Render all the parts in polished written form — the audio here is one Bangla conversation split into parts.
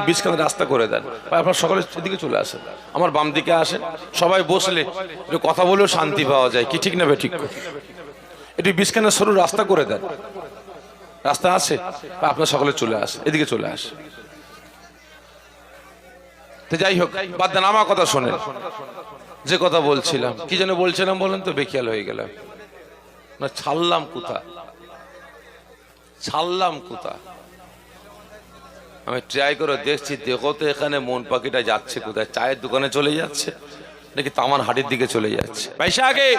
বিছখানা রাস্তা করে দেন, আপনার সকলের দিকে চলে আসেন, আমার বাম দিকে আসেন, সবাই বসলে একটু কথা বলেও শান্তি পাওয়া যায়, কি ঠিক না বে ঠিক? একটু বিছখানা সরু রাস্তা করে দেন, রাস্তা আছে, আপনার সকলে চলে আসে, এদিকে চলে আসে। তো যাই হোক, বাদ দেন, আমার কথা শোনেন। যে কথা বলছিলাম, কি যেন বলছিলাম বলেন তো, বেখিয়াল হয়ে গেলাম না। ছাড়লাম কোথা আমি ট্রাই করে দেখছি, দেখো তো এখানে মন পাখিটা যাচ্ছে কোথায়, চায়ের দোকানে চলে যাচ্ছে নাকি তামান হাটের দিকে চলে যাচ্ছে পয়সা আগে।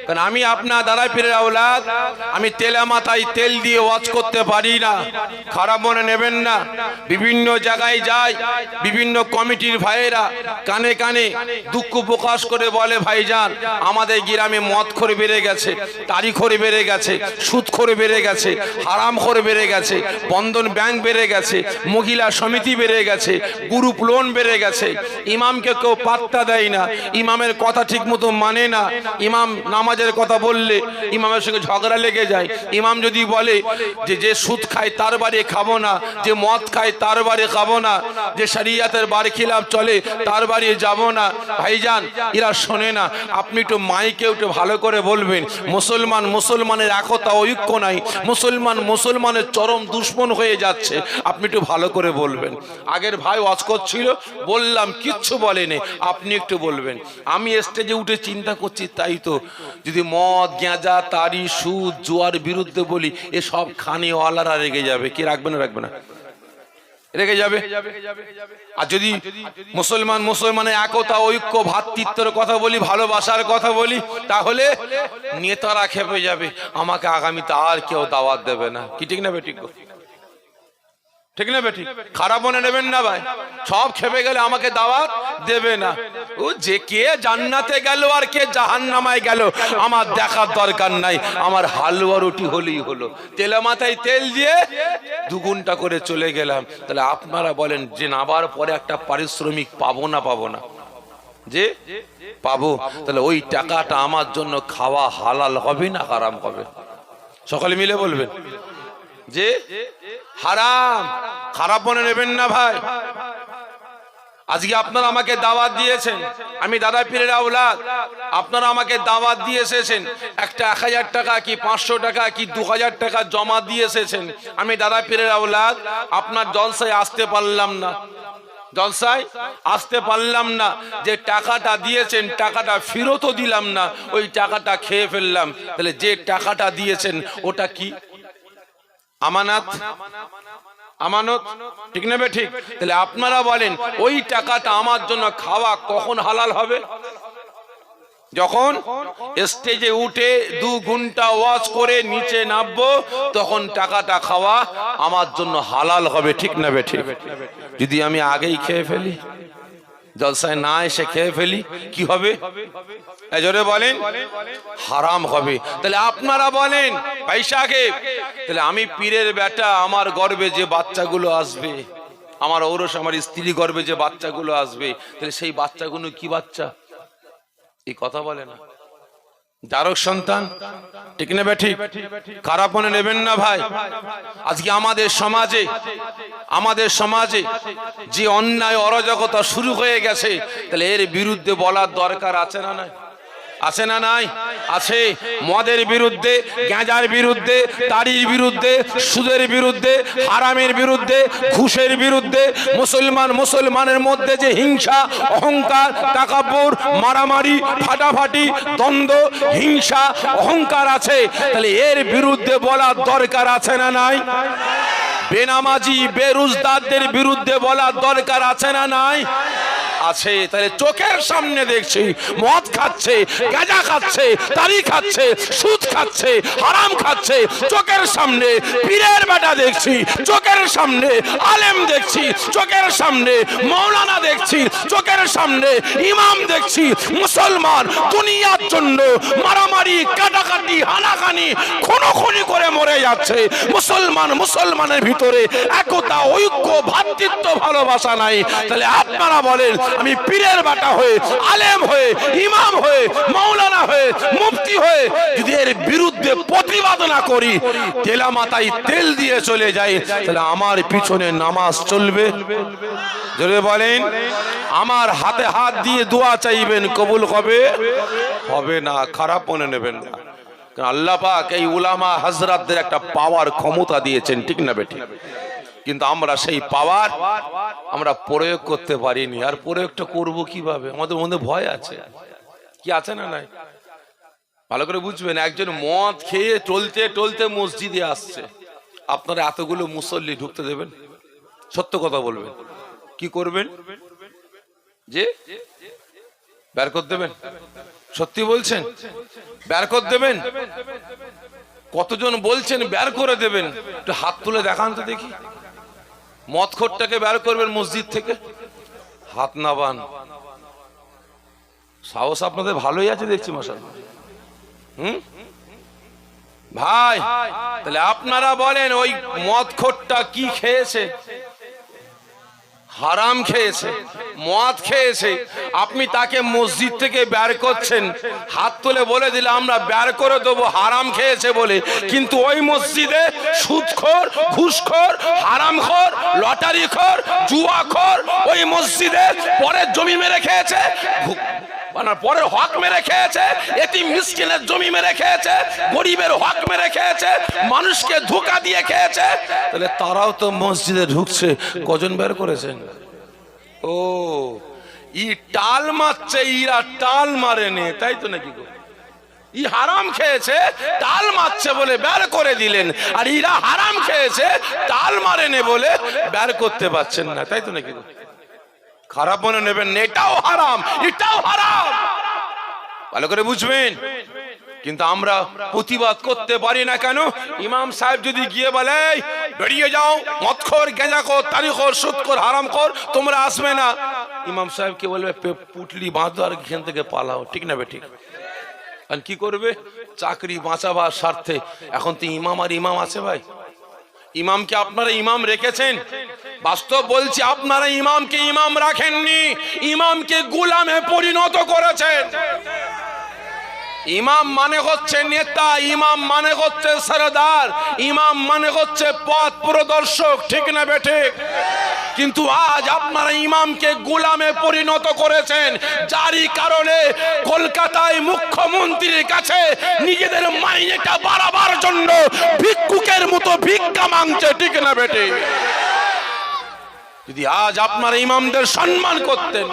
কারণ আমি আপনার দাদা পীরের আওলাদ, আমি তেলে মাথায় তেল দিয়ে ওয়াজ করতে পারি না, খারাপ মনে নেবেন না। বিভিন্ন জায়গায় যাই, বিভিন্ন কমিটির ভাইয়েরা কানে কানে দুঃখ প্রকাশ করে বলে, ভাইজান আমাদের গ্রামে মদ খোর বেড়ে গেছে, তারি খোর বেড়ে গেছে, সুদ খোর বেড়ে গেছে, হারাম খোর বেড়ে গেছে, বন্ধন ব্যাংক বেড়ে গেছে, মহিলা সমিতি বেড়ে গেছে, গ্রুপ লোন বেড়ে গেছে, ইমামকে কেউ পাত্তা দেয় না, ইমামের কথা ঠিক মতো মানে না, ইমাম নামাজের কথা বললে ইমামের সঙ্গে ঝগড়া লেগে যায়। ইমাম যদি বলে যে সুদ খায় তার বাড়ি খাবো না, যে মদ খায় তার বাড়ি খাবো না, যে শরিয়তের বার খিলাফ চলে তার বাড়ি যাব না, ভাইজান এরা শোনে না। আপনি একটু মাইকে একটু ভালো করে বলবেন, মুসলমানের একতা ঐক্য নাই, মুসলমানের চরম দুশ্মন হয়ে যাচ্ছে, আপনি একটু ভালো করে বলবেন। আগের ভাই ওয়াজ করছিল, বললাম কিচ্ছু বলেনি, আপনি একটু বলবেন। আমি স্টেজে উঠে চিন্তা করছি, তাই তো যদি মদ গাঁজা তারি সুদ জুয়ার বিরুদ্ধে বলি, এ সব খানিওয়ালারা রেগে যাবে। কি রাখবে না রেগে যাবে। আর যদি মুসলমানের একতা ঐক্য ভ্রাতৃত্বের কথা বলি, ভালোবাসার কথা বলি, তাহলে নেতারা খেপে যাবে, আমাকে আগামীতে আর কেউ দাওয়াত দেবে না। কি ঠিক না বেঠিক? ঠিক না বেঠিক? খারাপ মনে নেবেন না ভাই, সব খেপে গেলে আমাকে দাওয়াত দেবে না। ও যে কে জান্নাতে গেল আর কে জাহান্নামায় গেল আমার দেখার দরকার নাই, আমার হালুয়া রুটি হলেই হলো। তেলে মাথায় তেল দিয়ে দুগুণটা করে চলে গেলাম। তাহলে আপনারা বলেন যে নাবার পরে একটা পারিশ্রমিক পাবো না? যে পাবো, তাহলে ওই টাকাটা আমার জন্য খাওয়া হালাল হবে না হারাম হবে? সকলে মিলে বলবেন যে হারাম। খারাপ মনে নেবেন না ভাই। আজকে আপনারা আমাকে দাওয়াত দিয়েছেন, আমি দাদা পীরের আওলাদ, আপনারা আমাকে দাওয়াত দিয়ে এসেছেন, একটা 1000 টাকা কি 500 টাকা কি 2000 টাকা জমা দিয়ে এসেছেন। আমি দাদা পীরের আওলাদ, আপনার জলসায় আসতে পারলাম না, যে টাকাটা দিয়েছেন টাকাটা ফেরতও দিলাম না, ওই টাকাটা খেয়ে ফেললাম। তাহলে যে টাকাটা দিয়েছেন ওটা কি? আমানত, ঠিক না বে ঠিক? তাহলে আপনারা বলেন ওই টাকাটা আমার জন্য খাওয়া কখন হালাল হবে? যখন স্টেজে উঠে 2 ঘন্টা ওয়াজ করে নিচে নামবো, তখন টাকাটা খাওয়া আমার জন্য হালাল হবে। ঠিক না বে ঠিক? যদি আমি আগেই খেয়ে ফেলি, জলসায় না এসে খেয়ে ফেলি, কি হবে? জোরে বলেন, হারাম হবে। তাহলে আপনারা বলেন পয়সাকে, তাহলে আমি পীরের বেটা, আমার গর্বে যে বাচ্চাগুলো আসবে, আমার ঔরস আমার স্ত্রী গর্বে যে বাচ্চাগুলো আসবে, তাহলে সেই বাচ্চাগুলো কি বাচ্চা? এই কথা বলে না, জারক সন্তান। ঠিক না বেঠি? খারাপ মনে নেবেন না ভাই। আজকে আমাদের সমাজে যে অন্যায় অরাজকতা শুরু হয়ে গেছে, তাহলে এর বিরুদ্ধে বলার দরকার আছে না নাই? আছে। মদের বিরুদ্ধে, গাঁজার বিরুদ্ধে, তারির বিরুদ্ধে, সুদের বিরুদ্ধে, হারামের বিরুদ্ধে, ঘুষের বিরুদ্ধে, মুসলমানের মধ্যে যে হিংসা, অহংকার, তাকাব্বুর, মারামারি, ফাটাফাটি, দ্বন্দ্ব, হিংসা, অহংকার আছে, তাহলে এর বিরুদ্ধে বলার দরকার আছে না নাই? বেনামাজি বেরোজগারদের বিরুদ্ধে বলার দরকার আছে না নাই? আছে। তাহলে চোখের সামনে দেখছি মদ খাচ্ছে, গাঁজা খাচ্ছে, তারি খাচ্ছে, সুদ খাচ্ছে, হারাম খাচ্ছে, চোখের সামনে পীরের বেটা দেখছি, চোখের সামনে আলেম দেখছি, চোখের সামনে মৌলানা দেখছি, চোখের সামনে ইমাম দেখছি। মুসলমান দুনিয়ার জন্য মারামারি, কাটাকাটি, হানাহানি, খুনোখুনি করে মরে যাচ্ছে। মুসলমানের ভিতরে একতা, ঐক্য, ভ্রাতৃত্ব, ভালোবাসা নাই। তাহলে আপনারা বলেন আমি পীরের বাটা হয়ে, আলেম হয়ে, ইমাম হয়ে, মাওলানা হয়ে, মুফতি হয়ে যদি এর বিরুদ্ধে প্রতিবাদ না করি, তেলা মাথায় তেল দিয়ে চলে যাই, তাহলে আমার পিছনে নামাজ চলবে? জোরে বলেন। আমার হাতে হাত দিয়ে দোয়া চাইবেন, কবুল হবে? হবে না। খারাপ মনে নেবেন না। আল্লাহ পাক এই উলামা হযরতদের একটা পাওয়ার ক্ষমতা দিয়েছেন, ঠিক না বেঠিক? কিন্তু আমরা সেই পাওয়ার আমরা প্রয়োগ করতে পারিনি। আর প্রয়োগটা করব কিভাবে? আমাদের মধ্যে ভয় আছে। কি আছে না নাই? ভালো করে বুঝবেন। একজন মদ খেয়ে টলতে টলতে মসজিদে আসছে, আপনারা এতগুলো মুসল্লি ঢুকতে দেবেন? সত্য কথা বলবেন, কি করবেন? যে বের করে দেবেন? সত্যি বলছেন? বের করে দেবেন? কতজন বলছেন বের করে দেবেন? একটু হাত তুলে দেখান তো দেখি। মদখোরটাকে বের করবেন মসজিদ থেকে? হাত নাবান। সাহস আপনাদের ভালোই আছে দেখছি মাশাআল্লাহ। ভাই, তাহলে আপনারা বলেন ওই মদখোরটা কি খেয়েছে? হারাম খেয়েছে, মদ খেয়েছে। আপনি তাকে মসজিদ থেকে বের করছেন, হাত তুলে বলে দিলে আমরা বের করে দেবো হারাম খেয়েছে বলে। কিন্তু ওই মসজিদে সুদখোর, ঘুষখোর, হারামখোর, লটারিখোর, জুয়াখোর ওই মসজিদে পরের জমি মেরে খেয়েছে, পরের হক মেরে খেয়েছে, এতিম মিসকিনের জমি মেরে খেয়েছে, গরিবের হক মেরে খেয়েছে, মানুষকে ধোঁকা দিয়ে খেয়েছে। তাহলে তারাও তো মসজিদে ঢুকছে, কজন বের করেছেন? ও, ই টাল মারছে, ইরা টাল মারেনি, তাই তো নাকি গো? ই হারাম খেয়েছে, টাল মারছে বলে বের করে দিলেন, আর ইরা হারাম খেয়েছে, টাল মারেনি বলে বের করতে পারছেন না, তাই তো নাকি গো? খারাপ মনে নেবেন না, এটাও হারাম, এটাও হারাম, ভালো করে বুঝবেন। কিন্তু আমরা প্রতিবাদ করতে পারি না কেন? ইমাম সাহেব যদি গিয়ে বলে বেরিয়ে যাও, মদখোর, গেঁজাখোর, তারিখোর, সুদখোর, হারামখোর, তোমরা আসবে না, ইমাম সাহেব কে বলবে পুটলি বাঁধো আর এখান থেকে পালাও, ঠিক না বেঠিক? আর কি করবে? চাকরি বাঁচাবার স্বার্থে। এখন তো ইমাম আর ইমাম আছে ভাই। ইমামকে আপনারা ইমাম রেখেছেন? বাস্তব বলছি, আপনারা ইমামকে ইমাম রাখেননি, ইমামকে গোলামে পরিণত করেছেন। ইমাম মানে হচ্ছে নেতা, ইমাম মানে হচ্ছে সরদার, ইমাম মানে হচ্ছে পথ প্রদর্শক, ঠিক না বেঠিক? কিন্তু আজ আপনারা ইমামকে গোলামে পরিণত করেছেন, যারই কারণে কলকাতায় মুখ্যমন্ত্রীর কাছে নিজেদের মাইনেটা বাড়াবার জন্য ভিক্ষুকের মতো ভিক্ষা মাংছে, ঠিক না বেঠিক? যদি আজ আপনারা ইমামদের সম্মান করতেন,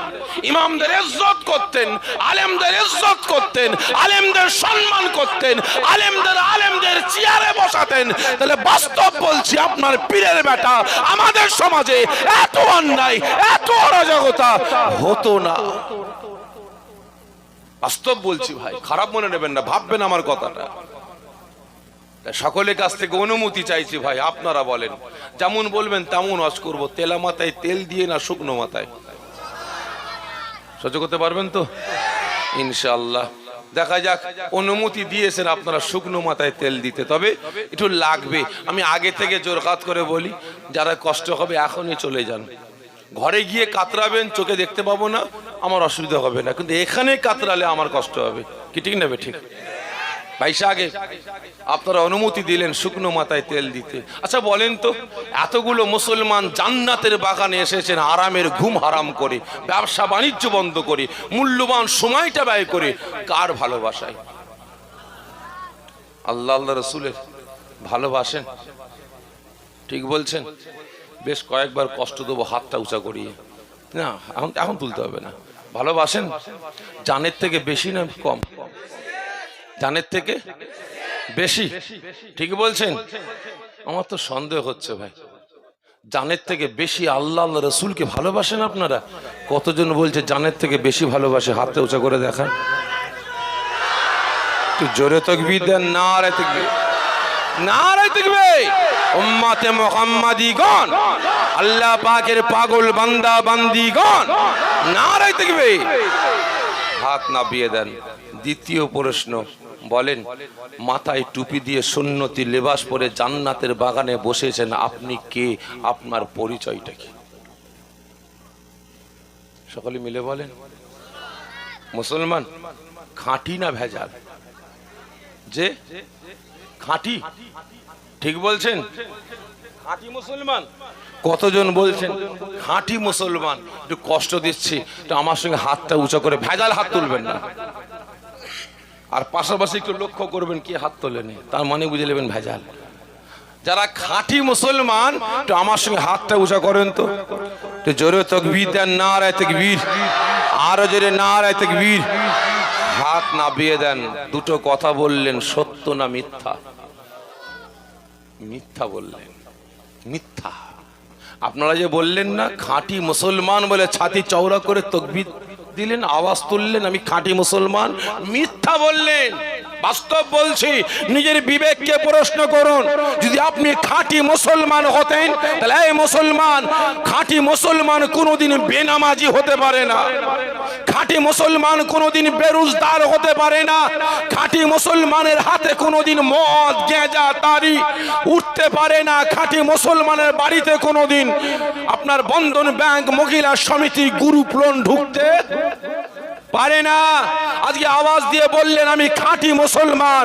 ইমামদের ইজ্জত করতেন, আলেমদের ইজ্জত করতেন, আলেমদের সম্মান করতেন, আলেমদের চেয়ারে বসাতেন, তাহলে বাস্তব বলছি আপনার পীরের বেটা আমাদের সমাজে এত অন্যায়, এত অরাজকতা হতো না। বাস্তব বলছি ভাই, খারাপ মনে নেবেন না, ভাববেন আমার কথাটা। সকলের কাছ থেকে অনুমতি চাইছি ভাই, আপনারা বলেন, যেমন বলবেন তেমন ওয়াজ করবো। তেলা মাথায় তেল দিয়ে না শুকনো মাথায়? সহ্য করতে পারবেন তো? ইনশাআল্লাহ দেখা যাক। অনুমতি দিয়েছেন আপনারা শুকনো মাথায় তেল দিতে, তবে একটু লাগবে। আমি আগে থেকে জোরকাত করে বলি, যারা কষ্ট হবে এখনই চলে যান। ঘরে গিয়ে কাতরাবেন, চোখে দেখতে পাবো না, আমার অসুবিধা হবে না, কিন্তু এখানে কাতরালে আমার কষ্ট হবে, কি ঠিক নেবে? ঠিক ভাইসা, আগে আপনারা অনুমতি দিলেন শুকনো মাথায় তেল দিতে। আচ্ছা বলেন তো, এতগুলো মুসলমান জান্নাতের বাগানে এসেছেন আরামের ঘুম হারাম করে, ব্যবসা বাণিজ্য বন্ধ করে, মূল্যবান সময়টা ব্যয় করে, কার ভালোবাসায়? আল্লাহ আল্লাহ রসুলের ভালোবাসেন? ঠিক বলছেন? বেশ কয়েকবার কষ্ট দেবো হাতটা উঁচা করিয়ে, না এখন তুলতে হবে না। ভালোবাসেন? জানের থেকে বেশি না কম? জানের থেকে বেশি, ঠিক বলছেন? আমার তো সন্দেহ হচ্ছে ভাই, জানের থেকে বেশি আল্লাহ আল্লাহ রসুলকে ভালোবাসেন আপনারা? কতজন বলছে জানের থেকে বেশি ভালোবাসে? হাতে উঁচা করে দেখান, একটু জোরে তাকবীর দেন। নারে তাকবীর, নারে তাকবীর। উম্মতে মুহাম্মাদীগণ, আল্লাহ পাকের পাগল বান্দা বান্দিগণ, নারে তাকবীর। হাত নামিয়ে দেন। দ্বিতীয় প্রশ্ন, বলেন, মাথায় টুপি দিয়ে সুন্নতি লেবাস পরে জান্নাতের বাগানে বসেছেন, আপনি কে? আপনার পরিচয়টা কি? সকলে মিলে বলেন। মুসলমান খাঁটি না ভেজাল? যে খাঁটি, ঠিক বলছেন? খাঁটি মুসলমান কতজন বলছেন খাঁটি মুসলমান? একটু কষ্ট দিচ্ছি, তো আমার সঙ্গে হাতটা উঁচু করে ভেজাল হাত তুলবেন না। আর পাশাপাশি একটু লক্ষ্য করবেন কি হাত তোলেনি, তার মানে বুঝে নেবেন ভেজাল। যারা খাঁটি মুসলমান তো আমার সঙ্গে হাতটা উঁচা করেন তো, জোরে তাকবীর দেন, নারায়ে তাকবীর, আরো জোরে নারায়ে তাকবীর। হাত নামিয়ে দেন। দুটো কথা বললেন, সত্য না মিথ্যা? মিথ্যা বললেন, মিথ্যা। আপনারা যে বললেন না খাঁটি মুসলমান বলে ছাতি চওড়া করে তাকবীর দিলেন, আওয়াজ তুললেন, আমি খাঁটি মুসলমান, মিথ্যা বললেন। বাস্তব বলছি, নিজের বিবেককে প্রশ্ন করুন। যদি আপনি খাঁটি মুসলমান হতেন তাহলে এই মুসলমান, খাঁটি মুসলমান কোনোদিন বেনামাজি হতে পারে না, খাঁটি মুসলমান কোনোদিন বেরোজগার হতে পারে না, খাঁটি মুসলমানের হাতে কোনোদিন মদ গেঁজা তারি উঠতে পারে না, খাঁটি মুসলমানের বাড়িতে কোনোদিন আপনার বন্ধন ব্যাংক মহিলা সমিতি গ্রুপ লোন ঢুকতে পারে না। আজকে আওয়াজ দিয়ে বললেন আমি খাঁটি মুসলমান।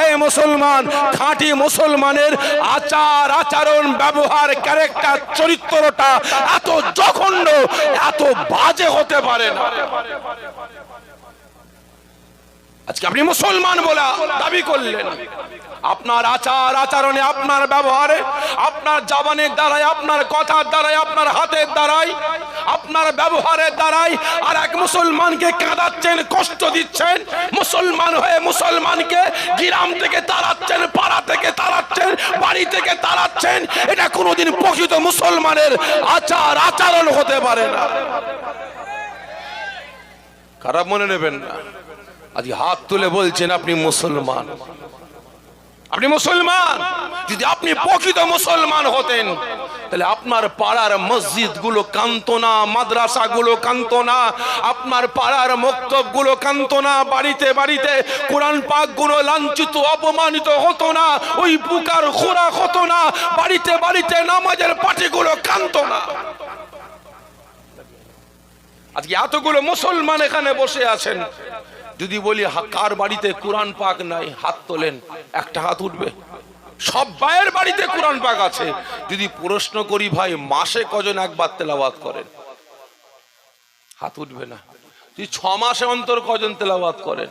এই মুসলমান, খাঁটি মুসলমানের আচার আচরণ ব্যবহার ক্যারেক্টার চরিত্রটা এত জঘন্য, এত বাজে হতে পারে না। আজকে আপনি মুসলমান বলে দাবি করলেন, আপনার আচার আচরণে, আপনার ব্যবহারে, আপনার জবানের দ্বারাই, আপনার কথার দ্বারাই, আপনার হাতের দ্বারাই, আপনার ব্যবহারের দ্বারাই আর এক মুসলমানকে কাঁদাচ্ছেন, কষ্ট দিচ্ছেন। মুসলমান হয়ে মুসলমানকে গ্রাম থেকে তাড়াচ্ছেন, পাড়া থেকে তাড়াচ্ছেন, বাড়ি থেকে তাড়াচ্ছেন। এটা কোনোদিন প্রকৃত মুসলমানের আচার আচরণ হতে পারে না। খারাপ মনে নেবেন না। আজকে হাত তুলে বলছেন আপনি মুসলমান, আপনি মুসলমান। যদি আপনি প্রকৃত মুসলমান হতেন তাহলে আপনার পাড়ার মসজিদ গুলো কাঁদতো না, মাদ্রাসা গুলো কাঁদতো না, আপনার পাড়ার মক্তব গুলো কাঁদতো না, বাড়িতে বাড়িতে কোরআন পাক গুলো লাঞ্ছিত অপমানিত হতো না, ওই পুকার খোরাক হতো না, বাড়িতে বাড়িতে নামাজের পাঠি গুলো কাঁদতো না। আজকে এতগুলো মুসলমান এখানে বসে আছেন, যদি বলি কার বাড়িতে কোরআন পাক নাই, হাত তোলেন, একটা হাত উঠবে? সব ভাইয়ের বাড়িতে কোরআন পাক আছে। যদি প্রশ্ন করি ভাই মাসে কজন একবার তেলাওয়াত করেন, হাত উঠবে না। যদি 6 মাসে অন্তর কজন তেলাওয়াত করেন,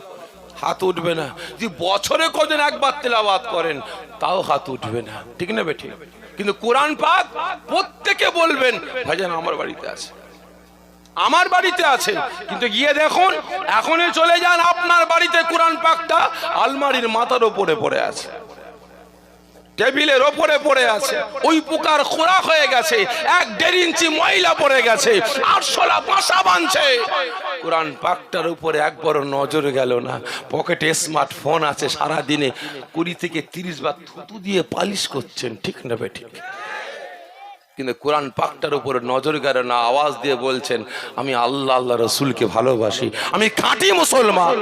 হাত উঠবে না। যদি বছরে কজন একবার তেলাওয়াত করেন, তাও হাত উঠবে না, ঠিক না বেঠি? কিন্তু কোরআন পাক প্রত্যেকে বলবেন ভাইজান আমার বাড়িতে আছে, আমার বাড়িতে আছে। কিন্তু গিয়ে দেখুন, এখনই চলে যান, আপনার বাড়িতে কোরআন পাকটা আলমারির মাথার উপরে পড়ে আছে, টেবিলের ওপরে পড়ে আছে, ওই পোকার খোরাক হয়ে গেছে, 1-1.5 ইঞ্চি ময়লা পড়ে গেছে, 800লা পাশা বাঁধছে। কোরআন পাকটার উপরে একবার নজর গেল না। পকেটে স্মার্টফোন আছে, সারা দিনে 20 থেকে 30 বার থুতু দিয়ে পালিশ করছেন, ঠিক না বেঠিক? কিন্তু কোরআন পাকটার উপরে নজর গেল না। আওয়াজ দিয়ে বলছেন আমি আল্লাহ আল্লাহ রসুলকে ভালোবাসি, আমি খাঁটি মুসলমান।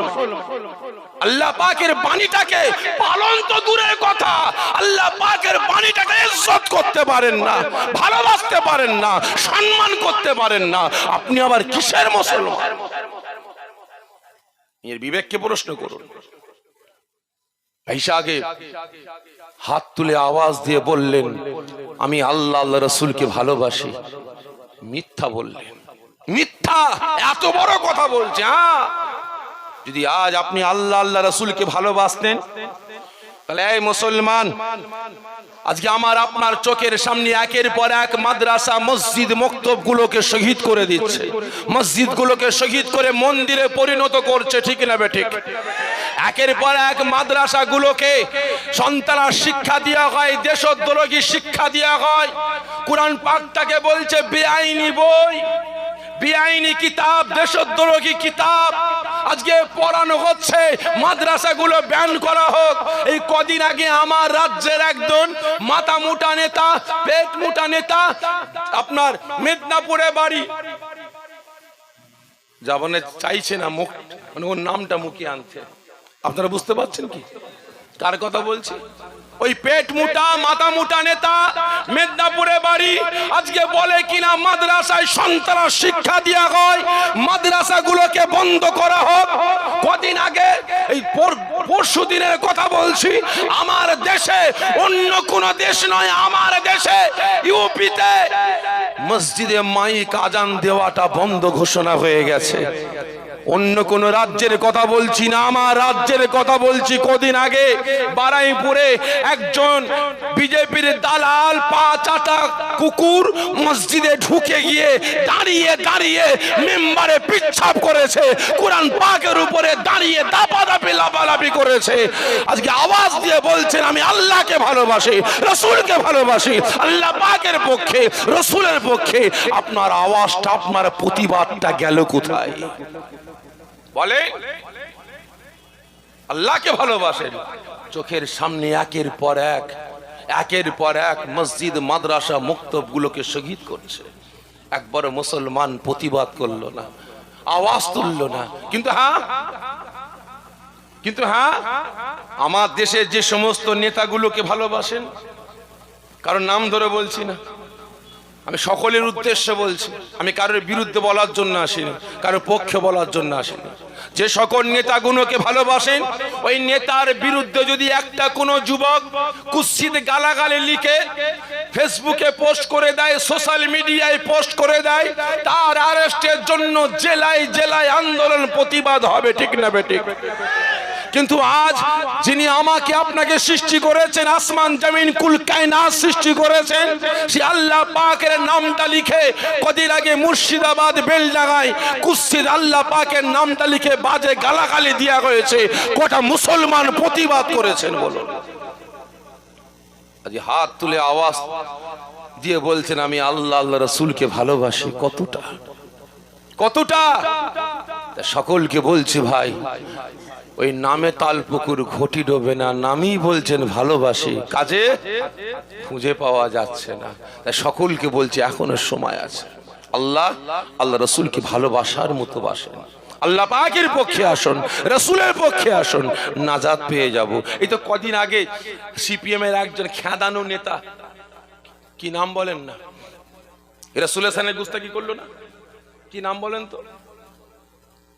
আল্লাহ পাকের বাণীটাকে পালন তো দূরের কথা, আল্লাহ পাকের বাণীটাকে ইজ্জত করতে পারেন না, ভালোবাসতে পারেন না, সম্মান করতে পারেন না, আপনি আবার কিসের মুসলমান? এর বিবেককে প্রশ্ন করুন। ঈসা আগে হাত তুলে আওয়াজ দিয়ে বললেন আমি আল্লাহ আল্লাহ রসুলকে ভালোবাসি, মিথ্যা বললেন, মিথ্যা। এত বড় কথা বলছে। যদি আজ আপনি আল্লাহ আল্লাহ রসুলকে ভালোবাসতেন তাহলে এই মুসলমান, আজকে আমার আপনার চোখের সামনে একের পর এক মাদ্রাসা মসজিদ মক্তব গুলোকে শহীদ করে দিচ্ছে, মসজিদ গুলোকে শহীদ করে মন্দিরে পরিণত করছে, ঠিক না বেঠিক? একের পর এক মাদ্রাসা গুলোকে সন্তান শিক্ষা দেওয়া হয়, দেশদ্রোহী শিক্ষা দেওয়া হয়। কোরআন পাকটাকে বলছে বেআইনি বই, বেআইনি কিতাব, দেশদ্রোহী কিতাব আজকে পড়ানো হচ্ছে। মাদ্রাসাগুলো ব্যান করা হোক। এই কদিন আগে আমার রাজ্যের একজন মাথা মোটা নেতা, পেট মোটা নেতা, আপনার মেদিনীপুরে বাড়ি, যাবনে চাইছে না মুখ, মানে ওর নামটা মুখে আনছে। আপনারা বুঝতে পারছেন কি কার কথা বলছি? ওই পেট মুটা মাথা মুটা নেতা মেদিনীপুরে বাড়ি, আজকে বলে কিনা মাদ্রাসায় সন্ত্রাস শিক্ষা দেওয়া হয়, মাদ্রাসাগুলোকে বন্ধ করা হোক। কদিন আগে এই পরশু দিনের কথা বলছি, আমার দেশে, অন্য কোন দেশ নয়, আমার দেশে ইউপিতে মসজিদে মাইক আজান দেওয়াটা বন্ধ ঘোষণা হয়ে গেছে। অন্য কোন রাজ্যের কথা বলছি না, আমার রাজ্যের কথা বলছি। কদিন আগে বারাইপুরে একজন বিজেপির দালাল পা চাটা কুকুর মসজিদে ঢুকে গিয়ে দাঁড়িয়ে দাঁড়িয়ে মেম্বারে পিচ্ছাপ করেছে, কোরআন পাকের উপরে দাঁড়িয়ে দাপাদাপি লাফালাফি করেছে। আজকে আওয়াজ দিয়ে বলছেন আমি আল্লাহকে ভালোবাসি, রসুলকে ভালোবাসি, আল্লাহ পাকের পক্ষে, রসুলের পক্ষে। আপনার আওয়াজটা, আপনার প্রতিবাদটা গেল কোথায়? বলে আল্লাহকে ভালোবাসেন, চোখের সামনে একের পর এক মসজিদ মাদ্রাসা মক্তব গুলোকে শহীদ করছে। একবার মুসলমান প্রতিবাদ করলো না, আওয়াজ তুললো না। কিন্তু হ্যাঁ আমার দেশের যে সমস্ত নেতাগুলোকে ভালোবাসেন, কারণ নাম ধরে বলছি না, আমি সকলের উদ্দেশ্যে বলছি, আমি কারোর বিরুদ্ধে বলার জন্য আসিনি, কারোর পক্ষে বলার জন্য আসিনি। যে সকল নেতাগুলোকে ভালোবাসেন, ওই নেতার বিরুদ্ধে যদি একটা কোনো যুবক কুৎসিত গালাগালি লিখে ফেসবুকে পোস্ট করে দেয়, সোশ্যাল মিডিয়ায় পোস্ট করে দেয়, তার অ্যারেস্টের জন্য জেলায় জেলায় আন্দোলন প্রতিবাদ হবে, ঠিক না বেঠিক? কিন্তু আজ যিনি আমাকে আপনাকে সৃষ্টি করেছেন, আসমান জমিন কুল কায়নাত সৃষ্টি করেছেন, সে আল্লাহ পাকের নামটা লিখে কদিন আগে মুর্শিদাবাদ বেলডাঙ্গায় কুৎসিত আল্লাহ পাকের নামটা লিখে বাজে গালাগালি দেওয়া হয়েছে, গোটা মুসলমান প্রতিবাদ করেছেন। বলুন, আজ হাত তুলে আওয়াজ দিয়ে বলছেন আমি আল্লাহ আল্লাহ রসুলকে ভালোবাসি। কতটা সকলকে বলছি ভাই, ওই নামে তাল পুকুর ঘটি ডোবে না, নামই বলছেন ভালোবাসি, কাজে খুঁজে পাওয়া যাচ্ছে না। তাই সকলকে বলছি এখনো সময় আছে, আল্লাহ আল্লাহ রসুলকে ভালোবাসার মতো বাসেন, আল্লাহ পাকের পক্ষে আসুন, রসুলের পক্ষে আসুন, নাজাত পেয়ে যাব। এই তো কদিন আগে সিপিএম এর একজন খেদানো নেতা, কি নাম বলেন না, রসুলের সামনে গুস্তাখি করলো না, কি নাম বলেন তো?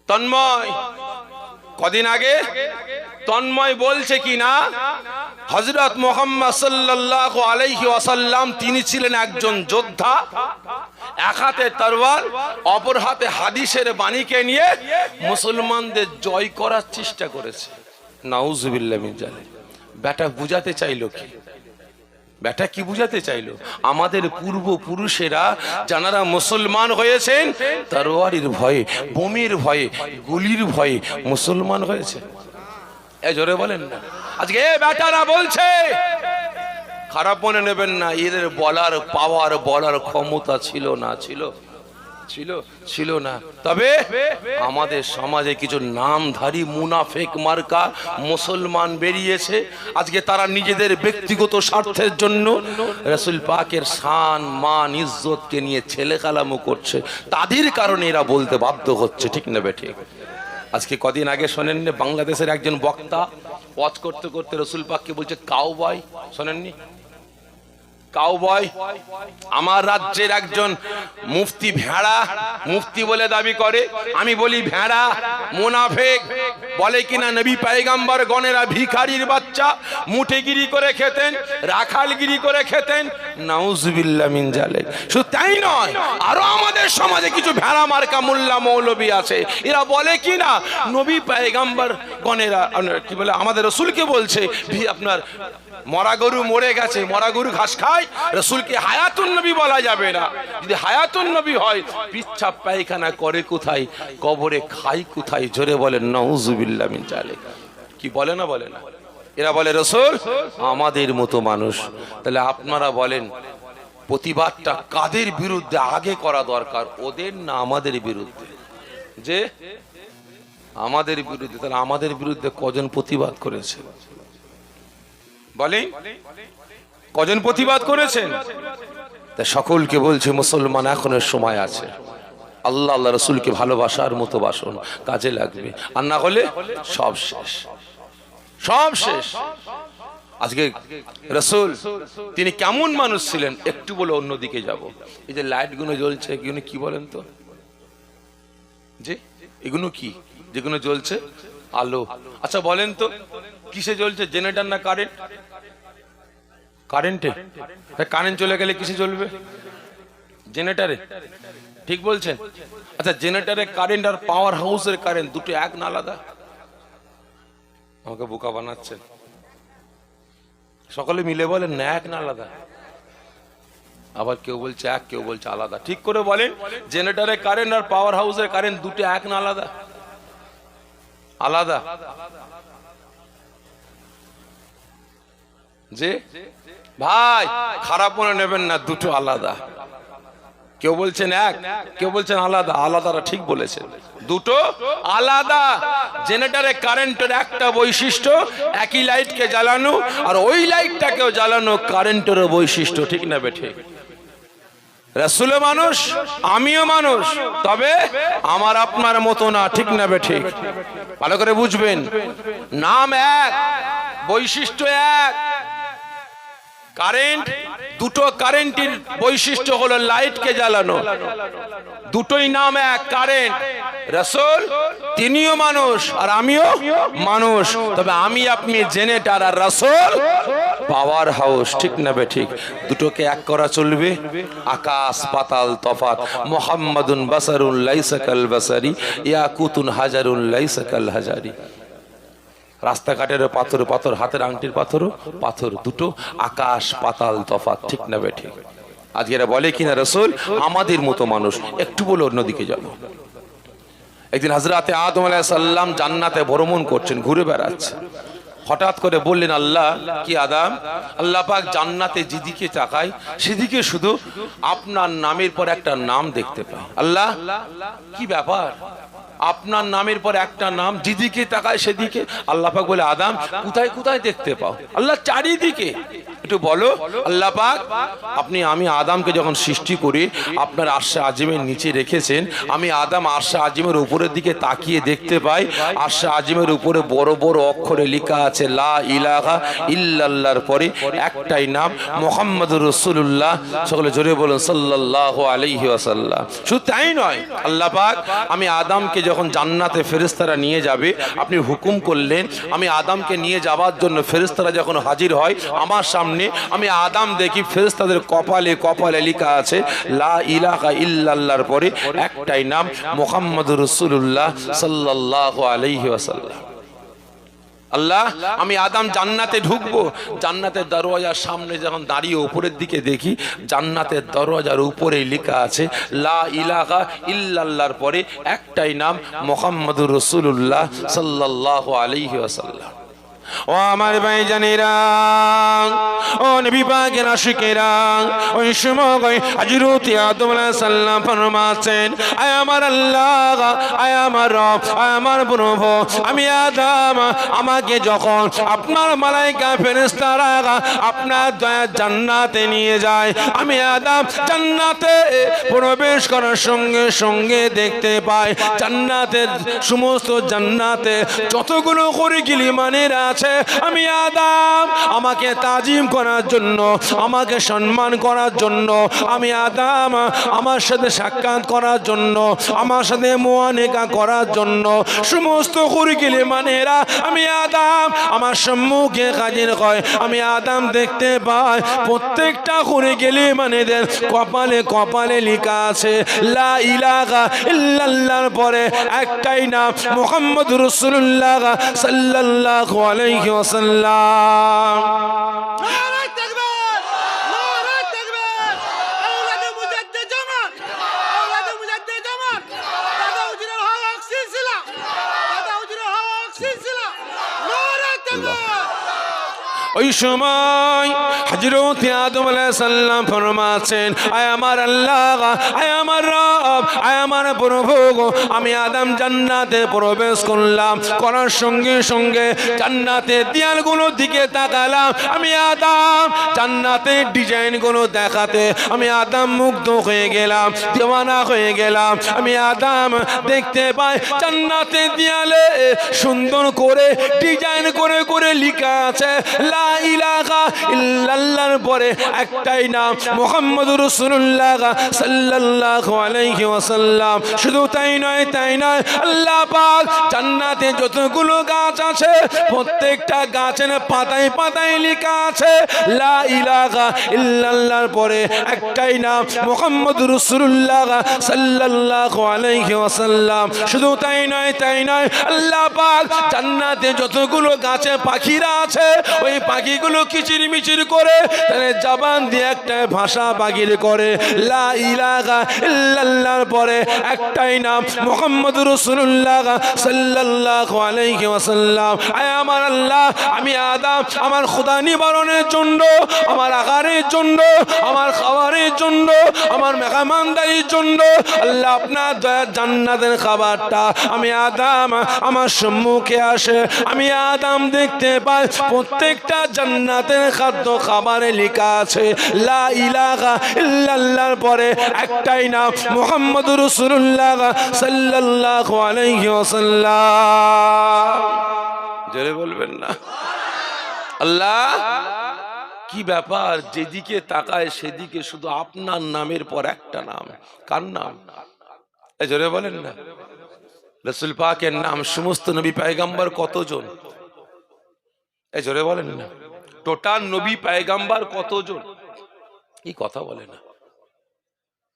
তন্ময়। কদিন আগে তন্ময় বলছে কি না, হযরত মুহাম্মদ সাল্লাল্লাহু আলাইহি ওয়াসাল্লাম তিনি ছিলেন একজন যোদ্ধা, এক হাতে তরোয়ার, অপর হাতে হাদিসের বাণীকে নিয়ে মুসলমানদের জয় করার চেষ্টা করেছে। নাউজুবিল্লাহ মিন জালিক। বেটা বুঝাতে চাইলো কি? বেটা কি বুঝাতে চাইলো? আমাদের পূর্বপুরুষেরা যারা মুসলমান হয়েছেন, তরোয়ারির ভয়ে, বোমের ভয়ে, গুলির ভয়ে মুসলমান হয়েছে। এই জোরে বলেন না। আজকে এ বেটারা বলছে, খারাপ মনে নেবেন না, এদের বলার পাওয়ার, বলার ক্ষমতা ছিল না, ছিল না। তবে আমাদের সমাজে কিছু নামধারী মুনাফিক মার্কা মুসলমান বেরিয়েছে। আজকে তারা নিজেদের ব্যক্তিগত স্বার্থের জন্য রাসূল পাকের শান মান ইজ্জতকে নিয়ে ছেলে কালামো করছে, তাদের কারণে এরা বলতে বাধ্য হচ্ছে, ঠিক না বেঠিক? আজকে কদিন আগে শোনেননি, বাংলাদেশের একজন বক্তা ওয়াজ করতে করতে রাসূল পাককে বলছে কাউবয়। শোনেননি? কাউবয়। আমার রাজ্যের একজন মুফতি ভেড়া, মুফতি বলে দাবি করে, আমি বলি ভেড়া, মুনাফিক। বলে কিনা নবী পয়গম্বর গণেরা ভিখারির বাচ্চা, মুঠেগিরি করে খেতেন, রাখালগিরি করে খেতেন। নাউজুবিল্লাহ মিন জালিক। শুধু তাই নয়, আরো আমাদের সমাজে কিছু ভেড়া মার্কা মোল্লা মৌলবী আছে, এরা বলে কিনা নবী পয়গম্বর গণেরা কি বলে, আমাদের রাসূলকে বলছে আপনার মরা গরু মরে গেছে, মরা গরু ঘাস খায়, রাসূলকে হায়াতুন নবী বলা যাবে না। যদি হায়াতুন নবী হয়, পিচ্ছাপ পায়খানা করে কোথায়, কবরে খায় কোথায়? জোরে বলেন নাউজুবিল্লাহ মিন জালিক। কি বলে না? বলে না? এরা বলে রাসূল আমাদের মতো মানুষ। তাহলে আপনারা বলেন প্রতিবাদটা কাদের বিরুদ্ধে আগে করা দরকার, ওদের না আমাদের বিরুদ্ধে? যে আমাদের বিরুদ্ধে। তাহলে আমাদের বিরুদ্ধে কজন প্রতিবাদ করেছে বলেন? কজন প্রতিবাদ করেছেন? তা সকলকে বলছে মুসলমান এখনো সময় আছে, আল্লাহ আল্লাহ রসুলকে ভালোবাসার মতো বাসন কাজে লাগবে, আর না হলে সব শেষ, সব শেষ। আজকে রাসূল তিনি কেমন মানুষ ছিলেন একটু বলে অন্যদিকে যাব। এই যে লাইট গুলো জ্বলছে এগুলো কি বলেন তো? যে এগুলো কি যেগুলো জ্বলছে? আলো। আচ্ছা বলেন তো কিসে জ্বলছে, জেনারেটর না কারেন্ট? কারেন্টে। কারেন্ট চলে গেলে কিসে জ্বলবে? জেনারেটরে। ঠিক বলছেন? আচ্ছা জেনারেটরের কারেন্ট আর পাওয়ার হাউসের কারেন্ট দুটো এক না আলাদা? আমাকে বোকা বানাচ্ছেন। সকলে মিলে বলেন না এক না আলাদা? আবার কেউ বলছে এক, কেউ বলছে আলাদা। ঠিক করে বলেন, জেনারেটরের কারেন্ট আর পাওয়ার হাউসের কারেন্ট দুটো এক না আলাদা? আলাদা। যে ভাই খারাপ মনে নেবেন না, দুটো আলাদা। কেউ বলছেন এক, কেউ বলছেন আলাদা। আলাদাটা ঠিক বলেছেন, দুটো আলাদা। জেনারেটরের কারেন্টের একটা বৈশিষ্ট্য একই লাইটকে জ্বালানো, আর ওই লাইটটাকেও জ্বালানো কারেন্টেরও বৈশিষ্ট্য। ঠিক না বেঠে? রাসূলও মানুষ, আমিও মানুষ, তবে আমার আপনার মতো না। ঠিক না বেঠে? ভালো করে বুঝবেন, নাম এক, বৈশিষ্ট্য এক। কারেন্ট দুটো, কারেন্টের বৈশিষ্ট্য হলো লাইটকে জ্বালানো, দুটোই নাম এক, কারেন্ট। রাসূল তিনিও মানুষ আর আমিও মানুষ, তবে আমি আপনি জেনারেটর আর রাসূল পাওয়ার হাউস। ঠিক না বে ঠিক? দুটোকে এক করা চলবে? আকাশ পাতাল তফাত। মুহাম্মাদুন বাসারুন লাইসা কাল বাসারি, ইয়াকুতুন হাজারুন লাইসা কাল হাজারি। রাস্তাঘাটের পাথর পাথর, হাতের আংটির পাথরও পাথর, দুটো আকাশ পাতাল তফাৎ। ঠিক না বে ঠিক? আজকে এরা বলে কিনা রাসূল আমাদের মতো মানুষ, একটু বলে অন্যদিকে যাব। একদিন হযরতে আদম আলাইহিস সালাম জান্নাতে ভ্রমণ করছেন, ঘুরে বেড়াচ্ছে। হঠাৎ করে বললেন আল্লাহ, কি আদম? আল্লাহ পাক জান্নাতে যেদিকে তাকায় সেদিকে শুধু আপনার নামের পর একটা নাম দেখতে পাই। আল্লাহ কি ব্যাপার, আপনার নামের পর একটা নাম, যেদিকে তাকায় সেদিকে। আল্লাহ পাক বলে আদম কোথায় কোথায় দেখতে পাও? আল্লাহ চারিদিকে। একটু বলো আল্লাহ পাক, আমি আদমকে যখন সৃষ্টি করি আপনার আরশে আজিমের নিচে রেখেছেন, আমি আদম আরশে আজিমের উপরের দিকে তাকিয়ে দেখতে পাই, আরশে আজিমের উপরে বড় বড় অক্ষরে লেখা আছে লা ইলাহা ইল্লাল্লাহর পরে একটাই নাম মুহাম্মাদুর রাসূলুল্লাহ। সকলে জোরে বলুন সাল্লাল্লাহু আলাইহি ওয়াসাল্লাম। শুধু তাই নয়, আল্লাহ পাক আমি আদমকে যখন জান্নাতে ফেরেশতারা নিয়ে যাবে, আপনি হুকুম করলেন, আমি আদমকে নিয়ে যাওয়ার জন্য ফেরেশতারা যখন হাজির হয় আমার সামনে, আমি আদম দেখি ফেরেশতাদের কপালে কপালে লেখা আছে লা ইলাহা ইল্লাল্লাহর পরে একটাই নাম মুহাম্মাদুর রাসূলুল্লাহ সাল্লাল্লাহু আলাইহি ওয়াসাল্লাম। আল্লাহ আমি আদম জান্নাতে ঢুকবো, জান্নাতের দরওয়াজার সামনে যখন দাঁড়িয়ে উপরের দিকে দেখি, জান্নাতের দরওয়াজার উপরে লেখা আছে লা ইলাহা ইল্লাল্লাহর পরে একটাই নাম মুহাম্মাদুর রাসূলুল্লাহ সাল্লাল্লাহু আলাইহি ওয়াসাল্লাম। ও আমার ভাইজানেরা, ও নবী পাকের আশিকেরা, ওই সময় হযরত আদম আলাইহিস সালাম ফরমাচ্ছেন, আয় আমার আল্লাহ, আয় আমার রব, আয় আমার প্রভু, আমি আদম, আমাকে যখন আপনার মালায়েকা ফেরেশতারা আপনার দয়া জান্নাতে নিয়ে যায়, আমি আদম জান্নাতে প্রবেশ করার সঙ্গে সঙ্গে দেখতে পাই জান্নাতের সমস্ত, জান্নাতে যতগুলো করে গিলিমানের আছে, আমি আদম আমাকে তাজিম করার জন্য, আমাকে সম্মান করার জন্য, আমি আদম আমার সাথে সাক্ষাৎ করার জন্য, আমার সাথে মুআনেকা করার জন্য সমস্ত হুরগিলি মানেরা আমি আদম আমার সম্মুখে হাজির হয়। আমি আদম দেখতে পাই প্রত্যেকটা হুরগিলি মানেদের কপালে কপালে লেখা আছে লা ইলাহা ইল্লাল্লাহর পরে একটাই নাম মুহাম্মাদুর রাসূলুল্লাহ সাল্লাল্লাহু আলাইহি ওয়াসাল্লাম। নারে তাকবীর, নারে তাকবীর। আওলাদে মুজাদ্দিদ জামাত, আওলাদে মুজাদ্দিদ জামাত, দাদা হুজুরের হক সিলসিলা, দাদা হুজুরের হক সিলসিলা। নারে তাকবীর। ওই সময় হযরত আদম আলাইহিস সালাম ফরমাচ্ছেন, আয় আমার আল্লাহ, আয় আমার রব, আয় আমার প্রভু গো, আমি আদম জান্নাতে প্রবেশ করলাম, করার সঙ্গে সঙ্গে জান্নাতের দেয়ালগুলোর দিকে তাকালাম, আমি আদম জান্নাতের ডিজাইনগুলো দেখাতে আমি আদম মুগ্ধ হয়ে গেলাম, দেওয়ানা হয়ে গেলাম। আমি আদম দেখতে পাই জান্নাতের দেয়ালে সুন্দর করে ডিজাইন করে করে লেখা আছে লা ইলাহা ইল্লাল্লাহর পরে একটাই নাম মুহাম্মদুর রাসূলুল্লাহ সাল্লাল্লাহু আলাইহি ওয়াসাল্লাম। শুধু তাই নয়, তাই নয়, আল্লাহ পাক জান্নাতে যতগুলো গাছ আছে প্রত্যেকটা গাছের পাতায় পাতায় লেখা আছে লা ইলাহা ইল্লাল্লাহর পরে একটাই নাম মুহাম্মদুর রাসূলুল্লাহ সাল্লাল্লাহু আলাইহি ওয়াসাল্লাম। শুধু তাই নয়, তাই নয়, আল্লাহ পাক জান্নাতে যতগুলো গাছে পাখিরা আছে ওই পাখিগুলো কিচিরমিচির করে তাদের জবান দিয়ে একটা ভাষা বাগির করে লা ইলাহা ইল্লাল্লাহর পরে একটাই নাম মুহাম্মদুর রাসূলুল্লাহ সাল্লাল্লাহু আলাইহি ওয়াসাল্লাম। আয় আমার আল্লাহ, আমি আদম আমার খোদা নিবারণের জন্য, আমার আহারের জন্য, আমার খাবারের জন্য, আমার মেহমানদারির জন্য আল্লাহ আপনার দয়ার জান্নাতের খাবারটা আমি আদম আমার সম্মুখে আসে, আমি আদম দেখতে পাই প্রত্যেকটা জান্নাতের খাদ্য খাবারে লেখা আছে লা ইলাহা ইল্লাল্লাহর পরে একটাই নাম মুহাম্মদুর রাসূলুল্লাহ সাল্লাল্লাহু আলাইহি ওয়াসাল্লাম। জোরে বলবেন না আল্লাহ। কি ব্যাপার, যেদিকে তাকায় সেদিকে শুধু আপনার নামের পর একটা নাম। কার নাম? জোরে বলেন না। রাসূল পাকের নাম সমস্ত নবী পয়গম্বর কতজন? জোরে বলেন না। টোটাল নবী পয়গম্বর কতজন? এই কথা বলে না।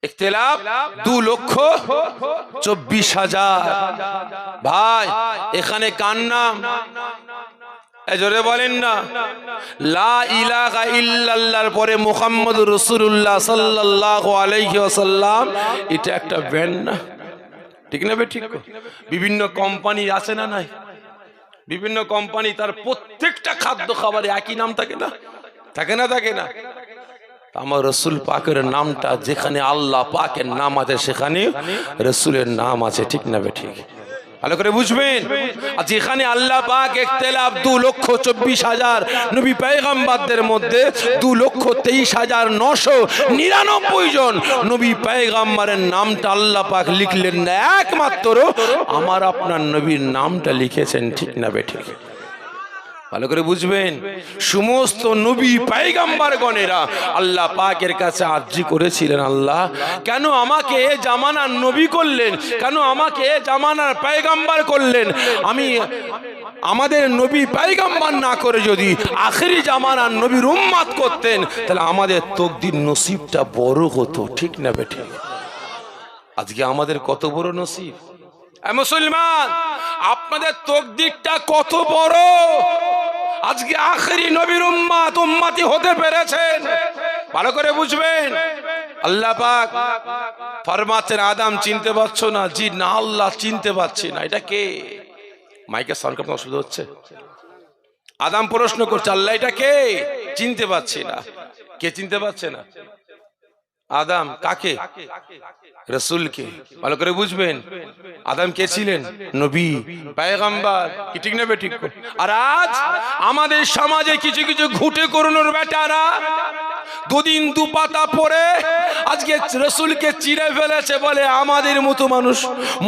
ইখতিলাফ 2,24,000। ভাই এখানে কার নাম? জোরে বলেন না। লা ইলাহা ইল্লাল্লাহর পরে মুহাম্মদুর রাসূলুল্লাহ সাল্লাল্লাহু আলাইহি ওয়াসাল্লাম, এটা একটা ব্র্যান্ড না? ঠিক না বে? ঠিক। বিভিন্ন কোম্পানি আছে না নাই? বিভিন্ন কোম্পানি তার প্রত্যেকটা খাদ্য খাবারে একই নাম থাকে না? থাকে না? থাকে না? আমার রসুল পাকের নামটা যেখানে আল্লাহ পাকের নাম আছে সেখানে রসুলের নাম আছে। ঠিক না বে? ঠিক। ভালো করে বুঝবেন। আর যেখানে আল্লাহ পাক ইখতিলাফ 2,24,000 নবী পয়গম্বরদের মধ্যে 2,23,999 জন নবী পয়গম্বরের নামটা আল্লাহ পাক লিখলেন না, একমাত্র আমার আপনার নবীর নামটা লিখেছেন। ঠিক না বে? ঠিক। ভালো করে বুঝবেন। সমস্ত নবী পয়গম্বর গণেরা আল্লাহ পাকের কাছে আরজি করেছিলেন, আল্লাহ কেন আমাকে এ জামানার নবী করলেন, কেন আমাকে এ জামানার পয়গম্বর করলেন? আমি আমাদের নবী পয়গম্বর না করে যদি আখেরি জামানার নবীর উম্মত করতেন তাহলে আমাদের তকদির নসিবটা বড় হতো। ঠিক না বে? ঠিক। আজকে আমাদের কত বড় নসিব। মুসলমান, আপনাদের তকদিরটা কত বড়। আজকে আখেরি নবীর উম্মতি হতে পেরেছেন। ভালো করে বুঝবেন। আল্লাহ পাক ফরমাচ্ছেন আদম চিনতে পারছো না? জি না আল্লাহ চিনতে পারছি না। এটা কে? মাইকের সাউন্ড করতে অসুবিধা হচ্ছে। আদম প্রশ্ন করছে আল্লাহ এটা কে? চিনতে পারছি না। কে চিনতে পারছে না? আদম কাকে? রাসূলকে। ভালো করে বুঝবেন। আদম কে ছিলেন? নবী পয়গম্বর। কি ঠিক না বে? ঠিক। আর আজ আমাদের সমাজে কিছু কিছু ঘুটে করুনোর বেটারা দুদিন দুপাতা পরে আজকে রাসূলকে চিড়ে ফেলেছে, বলে আমাদের মতো মানুষ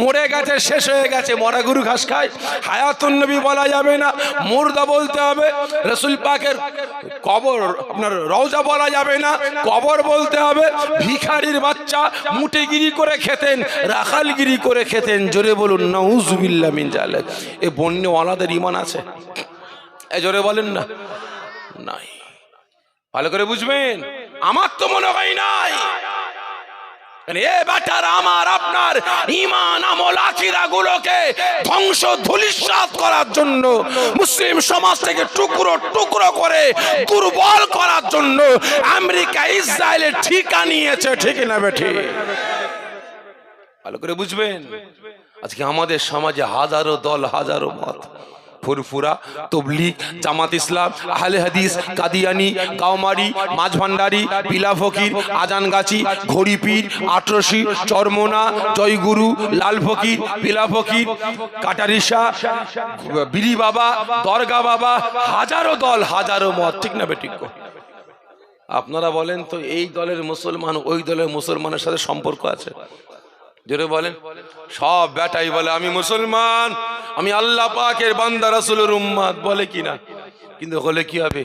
মরে গেছে, শেষ হয়ে গেছে, মরা গরু ঘাস খায়। হায়াতুন নবী বলা যাবে না, মুর্দা বলতে হবে। রাসূল পাকের কবর আপনার রওজা বলা যাবে না, কবর বলতে হবে। ভিখারির বাচ্চা মুটেগিরি করে খেতেন, রাখালগিরি করে খেতেন। জোরে বলুন নাউযুবিল্লাহ মিন যালিক। এ বন্যওয়ালাদের ঈমান আছে? জোরে বলেন না। নাই। ভালো করে বুঝবেন। আমার তো মনে হয় নাই। এ বেটার আমার আপনার ঈমান আমল আকীদা গুলোকে ধ্বংস ধূলিসাৎ করার জন্য, মুসলিম সমাজ থেকে টুকরো টুকরো করে দুর্বল করার জন্য আমেরিকা ইসরায়েলের ঠিকা নিয়েছে। ঠিক না বেঠি? ভালো করে বুঝবেন। আজকে আমাদের সমাজে হাজারো দল, হাজারো মত। ফুরফুরা, তবলিগ, জামাত ইসলাম, আহলে হাদিস, কাদিয়ানি, কাউমারি, মাঝভান্ডারি, পিলা ফকির, আজানগাছি, ঘড়িপীর, আটরশি, চরমোনা, জয়গুরু, লাল ফকির, পিলা ফকির, কাটারিসা, বিরি বাবা, দরগা বাবা, হাজারো দল, হাজারো মত, ঠিক না বেঠিক? আপনারা বলেন তো, এই দলের মুসলমান ওই দলের মুসলমানের সাথে সম্পর্ক আছে? জোরে বলেন। সব বেটাই বলে আমি মুসলমান, আমি আল্লাহ পাকের বান্দা, রাসূলের উম্মত, বলে কিনা? কিন্তু হলে কি হবে?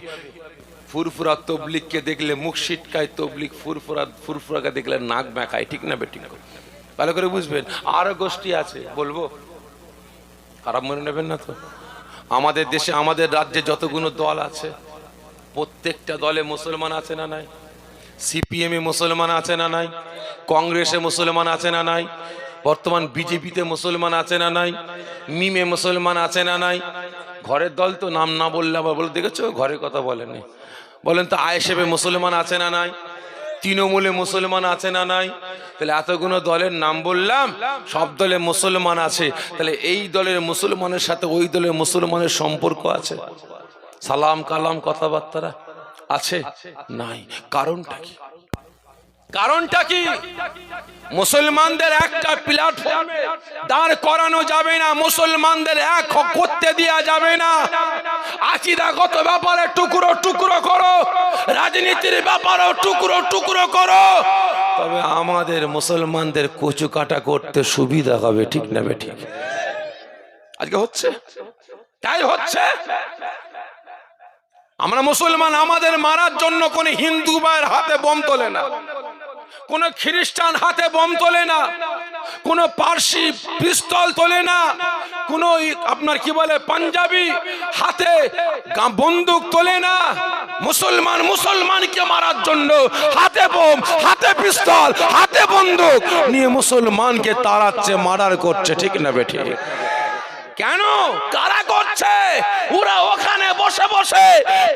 ফুরফুরা তবলিগকে দেখলে মুখ সিটকায়, তবলিগ ফুরফুরাকে দেখলে নাক বেঁকায়, ঠিক না বেঠিক? ভালো করে বুঝবেন। আরো গোষ্ঠী আছে, বলবো, খারাপ মনে নেবেন না তো। আমাদের দেশে, আমাদের রাজ্যে যতগুলো দল আছে, প্রত্যেকটা দলে মুসলমান আছে না নাই? সিপিএম এ মুসলমান আছে না নাই? কংগ্রেসে মুসলমান আছে না নাই? বর্তমান বিজেপিতে মুসলমান আছে না নাই? মিমে মুসলমান আছে না নাই? ঘরের দল তো নাম না বললে আবার বলে, দেখেছো ঘরের কথা বলেনি। বলেন তো আইএসএফে মুসলমান আছে না নাই? তৃণমূলে মুসলমান আছে না নাই? তাহলে এতগুলো দলের নাম বললাম, সব দলে মুসলমান আছে। তাহলে এই দলের মুসলমানের সাথে ওই দলের মুসলমানের সম্পর্ক আছে? সালাম কালাম কথাবার্তা আছে? নাই। কারণটা কি? কারণটা কি? মুসলমানদের একটা প্ল্যাটফর্মে দাঁড় করানো যাবে না, মুসলমানদের এক করতে দেওয়া যাবে না। আকীদাগত ব্যাপারে টুকরো টুকরো করো, রাজনীতির ব্যাপারেও টুকরো টুকরো করো, তবে আমাদের মুসলমানদের কচু কাটা করতে সুবিধা হবে, ঠিক না বেঠিক? আজকে হচ্ছে তাই হচ্ছে। আমরা মুসলমান, আমাদের মারার জন্য কোন হিন্দু ভাইয়ের হাতে বোম তোলে না, কোন খ্রিস্টান হাতে বোম তোলে না, কোন পার্সি পিস্তল তোলে না, কোন আপনার কি বলে পাঞ্জাবি হাতে বন্দুক তোলে না। মুসলমান মুসলমানকে মারার জন্য হাতে বোম, হাতে পিস্তল, হাতে বন্দুক নিয়ে মুসলমানকে তাড়াচ্ছে, মার্ডার করছে, ঠিক না বেঠিক? কেন? কারা করছে? ওরা ওখানে বসে বসে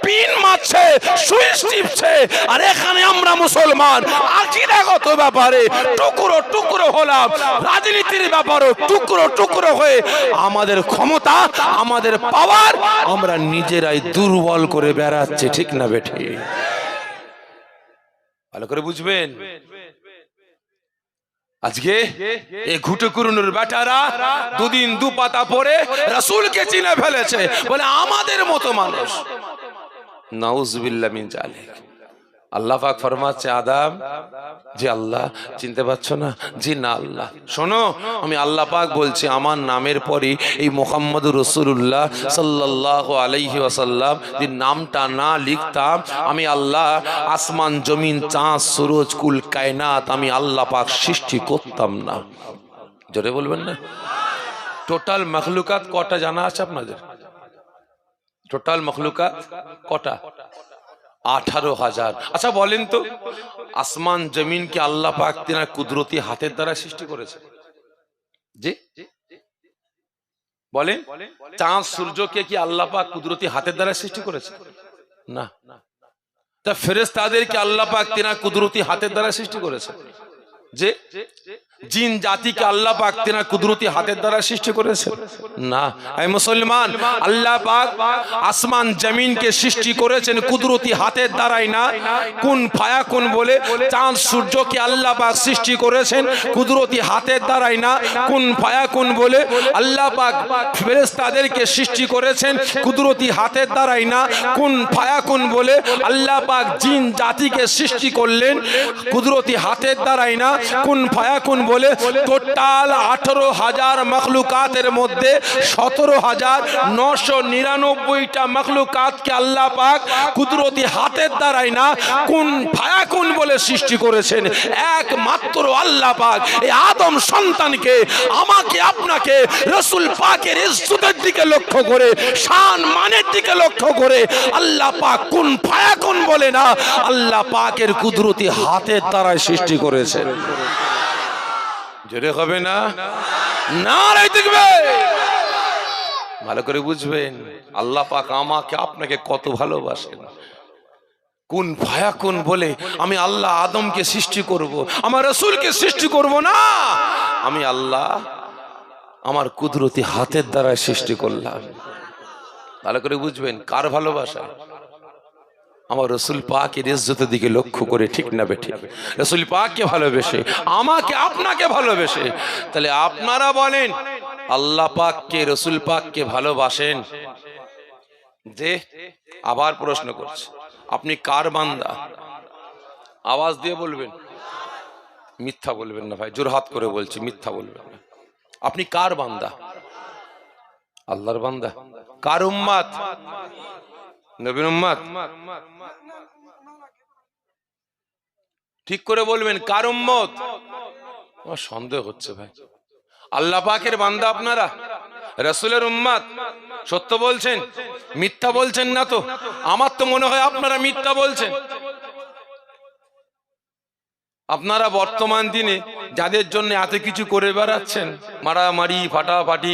পিন মারছে, সুইচ টিপছে, আর এখানে আমরা মুসলমান আকীদাগত ব্যাপারে টুকরো টুকরো হলাম, রাজনীতির ব্যাপারে টুকরো টুকরো হয়ে আমাদের ক্ষমতা, আমাদের পাওয়ার আমরা নিজেরাই দুর্বল করে বেড়াচ্ছি, ঠিক না বেঠি? ভালো করে বুঝবেন। আজকে এই ঘুটুকুরুনুর বেটারা দুদিন দু পাতা পরে রাসূলকে চিনে ফেলেছে, বলে আমাদের মতো মানুষ। নাউজুবিল্লাহ মিন জালিক। আল্লাহ পাক ফরমাচ্ছে, আদম, জি আল্লাহ, চিনতে পারছো না? জি না আল্লাহ। শোনো, আমি আল্লাহ পাক বলছি, আমার নামের পরে এই মুহাম্মদুর রাসূলুল্লাহ সাল্লাল্লাহু আলাইহি ওয়াসাল্লাম যে নামটা না লিখতাম, আমি আল্লাহ আসমান জমিন চাঁদ সূরজ কুল কায়নাত আমি আল্লাহ পাক সৃষ্টি করতাম না। জোরে বলবেন না? টোটাল মখলুকাত কটা জানা আছে আপনাদের? টোটাল মখলুকাত কটা? 18,000। আচ্ছা বলেন তো, আসমান জমিনকে আল্লাহ পাক তিনার কুদরতি হাতের দ্বারা সৃষ্টি করেছে? জি বলেন। চাঁদ সূর্যকে কি আল্লাহ পাক কুদরতি হাতের দ্বারা সৃষ্টি করেছে? না। তা ফেরেশতাদেরকে আল্লাহ পাক তিনার কুদরতি হাতের দ্বারা সৃষ্টি করেছে? যে জিন জাতিকে আল্লাহ পাক তিনার কুদরতি হাতের দ্বারা সৃষ্টি করেছে? না। এই মুসলমান, আল্লাহ পাক আসমান জমিনকে সৃষ্টি করেছেন কুদরতি হাতের দ্বারাই না, কুন ফায়াকুন বলে। চাঁদ সূর্যকে আল্লাহ পাক সৃষ্টি করেছেন কুদরতি হাতের দ্বারাই না, কুন ফায়াকুন বলে। আল্লাহ পাক ফেরেশতাদেরকে সৃষ্টি করেছেন কুদরতি হাতের দ্বারাই না, কুন ফায়াকুন বলে। আল্লাহ পাক জিন জাতিকে সৃষ্টি করলেন কুদরতি হাতের দ্বারাই না, কুন ফায়াকুন বলে। টোটাল 18,000 মখলুকাতের মধ্যে 17,999টা মখলুকাতকে আল্লাহ পাক কুদরতি হাতের দ্বারাই না, কুন ফায়াকুন বলে সৃষ্টি করেছেন। একমাত্র আল্লাহ পাক এই আদম সন্তানকে, আমাকে আপনাকে রাসূল পাকের ইজ্জতের দিকে লক্ষ্য করে, শান মানের দিকে লক্ষ্য করে আল্লাহ পাক কুন ফায়াকুন বলে না, আল্লাহ পাকের কুদরতি হাতের দ্বারাই সৃষ্টি করেছেন। জোরে হবে না? নারে দেখবে। ভালো করে বুঝবেন, আল্লাহ পাক আমাকে আপনাকে কত ভালোবাসেন। কুন ফায়াকুন বলে আমি আল্লাহ আদমকে সৃষ্টি করব, আমার রাসূলকে সৃষ্টি করব না, আমি আল্লাহ আমার কুদরতি হাতের দ্বারা সৃষ্টি করলাম। ভালো করে বুঝবেন কার ভালোবাসা? আমার রসুল পাকের ইজ্জতের দিকে লক্ষ্য করে, ঠিক না বেঠিক? রসুল পাককে ভালোবেসে, আমাকে আপনাকে ভালোবেসে। তাহলে আপনারা বলেন আল্লাহ পাককে, রসুল পাককে ভালোবাসেন? যে আবার প্রশ্ন করছে, আপনি কার বান্দা? আওয়াজ দিয়ে বলবেন, মিথ্যা বলবেন না ভাই, জোরহাত করে বলছি, মিথ্যা বলবেন না। আপনি কার বান্দা? আল্লাহর বান্দা। কার উম্মত? নবীর উম্মত। ঠিক করে বলবেন কার উম্মত? আমার সন্দেহ হচ্ছে ভাই। আল্লাহ পাকের বান্দা আপনারা, রাসূলের উম্মত। সত্য বলছেন, মিথ্যা বলছেন না তো? আমার তো মনে হয় আপনারা মিথ্যা বলছেন। আপনারা বর্তমান দিনে যাদের জন্য এত কিছু করে বেড়াচ্ছেন, মারামারি, ফাটাফাটি,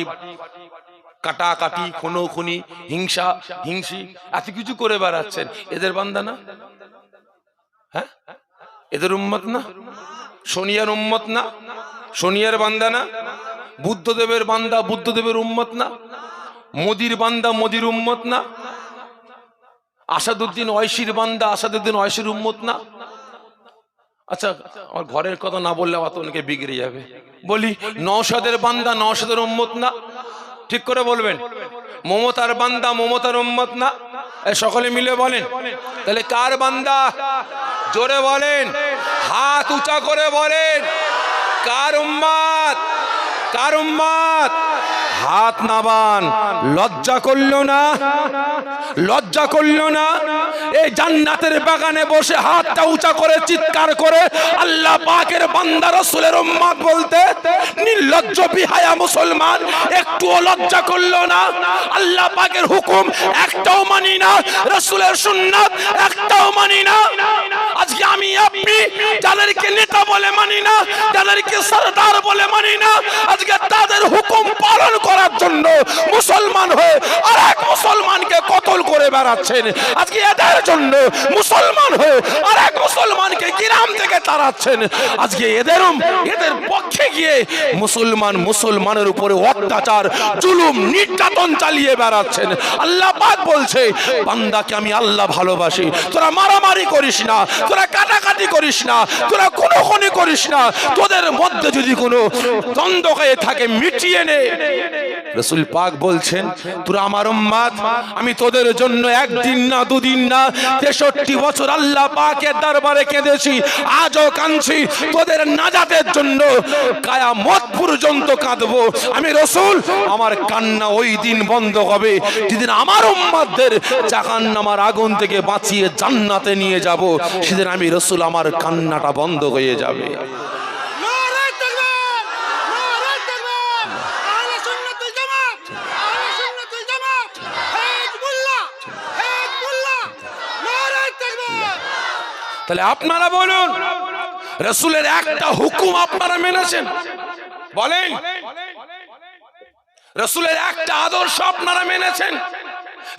কাটাকাটি, খুনোখুনি, হিংসা হিংসি, এত কিছু করে বেড়াচ্ছেন, এদের বান্দা না? হ্যাঁ, এদের উম্মত না? সোনিয়ার উম্মত না? সোনিয়ার বান্দা না? বুদ্ধদেবের বান্দা, বুদ্ধদেবের উম্মত না? মোদির বান্দা, মোদির উম্মত না? আসাদুদ্দিন ওয়াইসির বান্দা, আসাদুদ্দিন ওয়াইসির উম্মত না? আচ্ছা, আমার ঘরের কথা না বললে আমার তো অনেকে বিগড়ে যাবে। বলি, নওশাদের বান্দা, নওশাদের উম্মত না? ঠিক করে বলবেন। মমতার বান্দা, মমতার উম্মত না? সকলে মিলে বলেন। তাহলে কার বান্দা? জোরে বলেন, হাত উঁচা করে বলেন, কার উম্মত? কার উম্মত? হাত নাবান। লজ্জা করলো না? লজ্জা করলো না? এই জান্নাতের বাগানে বসে হাতটা উঁচা করে চিৎকার করে আল্লাহ পাকের বান্দা, রাসূলের উম্মত বলতে নির্লজ্জ বিহায়া মুসলমান একটুও লজ্জা করলো না? আল্লাহ পাকের হুকুম একটাও মানি না, রাসূলের সুন্নাত একটাও মানি না। আজকে আমি আপনি যাদেরকে নেতা বলে মানি না, যাদেরকে সরদার বলে মানি না, আজকে তাদের হুকুম পালন করার জন্য মুসলমান হয়ে আরেক মুসলমানকে কতল করে বেড়াচ্ছেন। আজকে এদের জন্য মুসলমান হয়ে আরেক মুসলমানকে গ্রাম থেকে তাড়াচ্ছেন। আজকে এদের পক্ষে গিয়ে মুসলমানের উপরে অত্যাচার, জুলুম, নির্যাতন চালিয়ে বেড়াচ্ছেন। আল্লাহ পাক বলছে, বান্দাকে আমি আল্লাহ ভালোবাসি, তোরা মারামারি করিস না, তোরা কাটাকাটি করিস না, তোরা খুনোখুনি করিস না, তোদের মধ্যে যদি কোনো দ্বন্দ্ব হয়ে থাকে মিটিয়ে নে। রাসূল পাক বলছেন, তোরা আমার উম্মত, আমি তোদের জন্য একদিন না, দুদিন না, 63 বছর আল্লাহ পাকের দরবারে কেঁদেছি, আজও কাঁদছি। তোদের নাজাতের জন্য কিয়ামত পর্যন্ত কাঁদবো। আমি রাসূল, আমার কান্না ওই দিন বন্ধ হবে যেদিন আমার উম্মতদের জাহান্নামের আগুন থেকে বাঁচিয়ে জান্নাতে নিয়ে যাব। সেদিন আমি রাসূল, আমার কান্নাটা বন্ধ হয়ে যাবে। তাহলে আপনারা বলুন, রাসূলের একটা হুকুম আপনারা মেনেছেন? বলেন, রাসূলের একটা আদর্শ আপনারা মেনেছেন?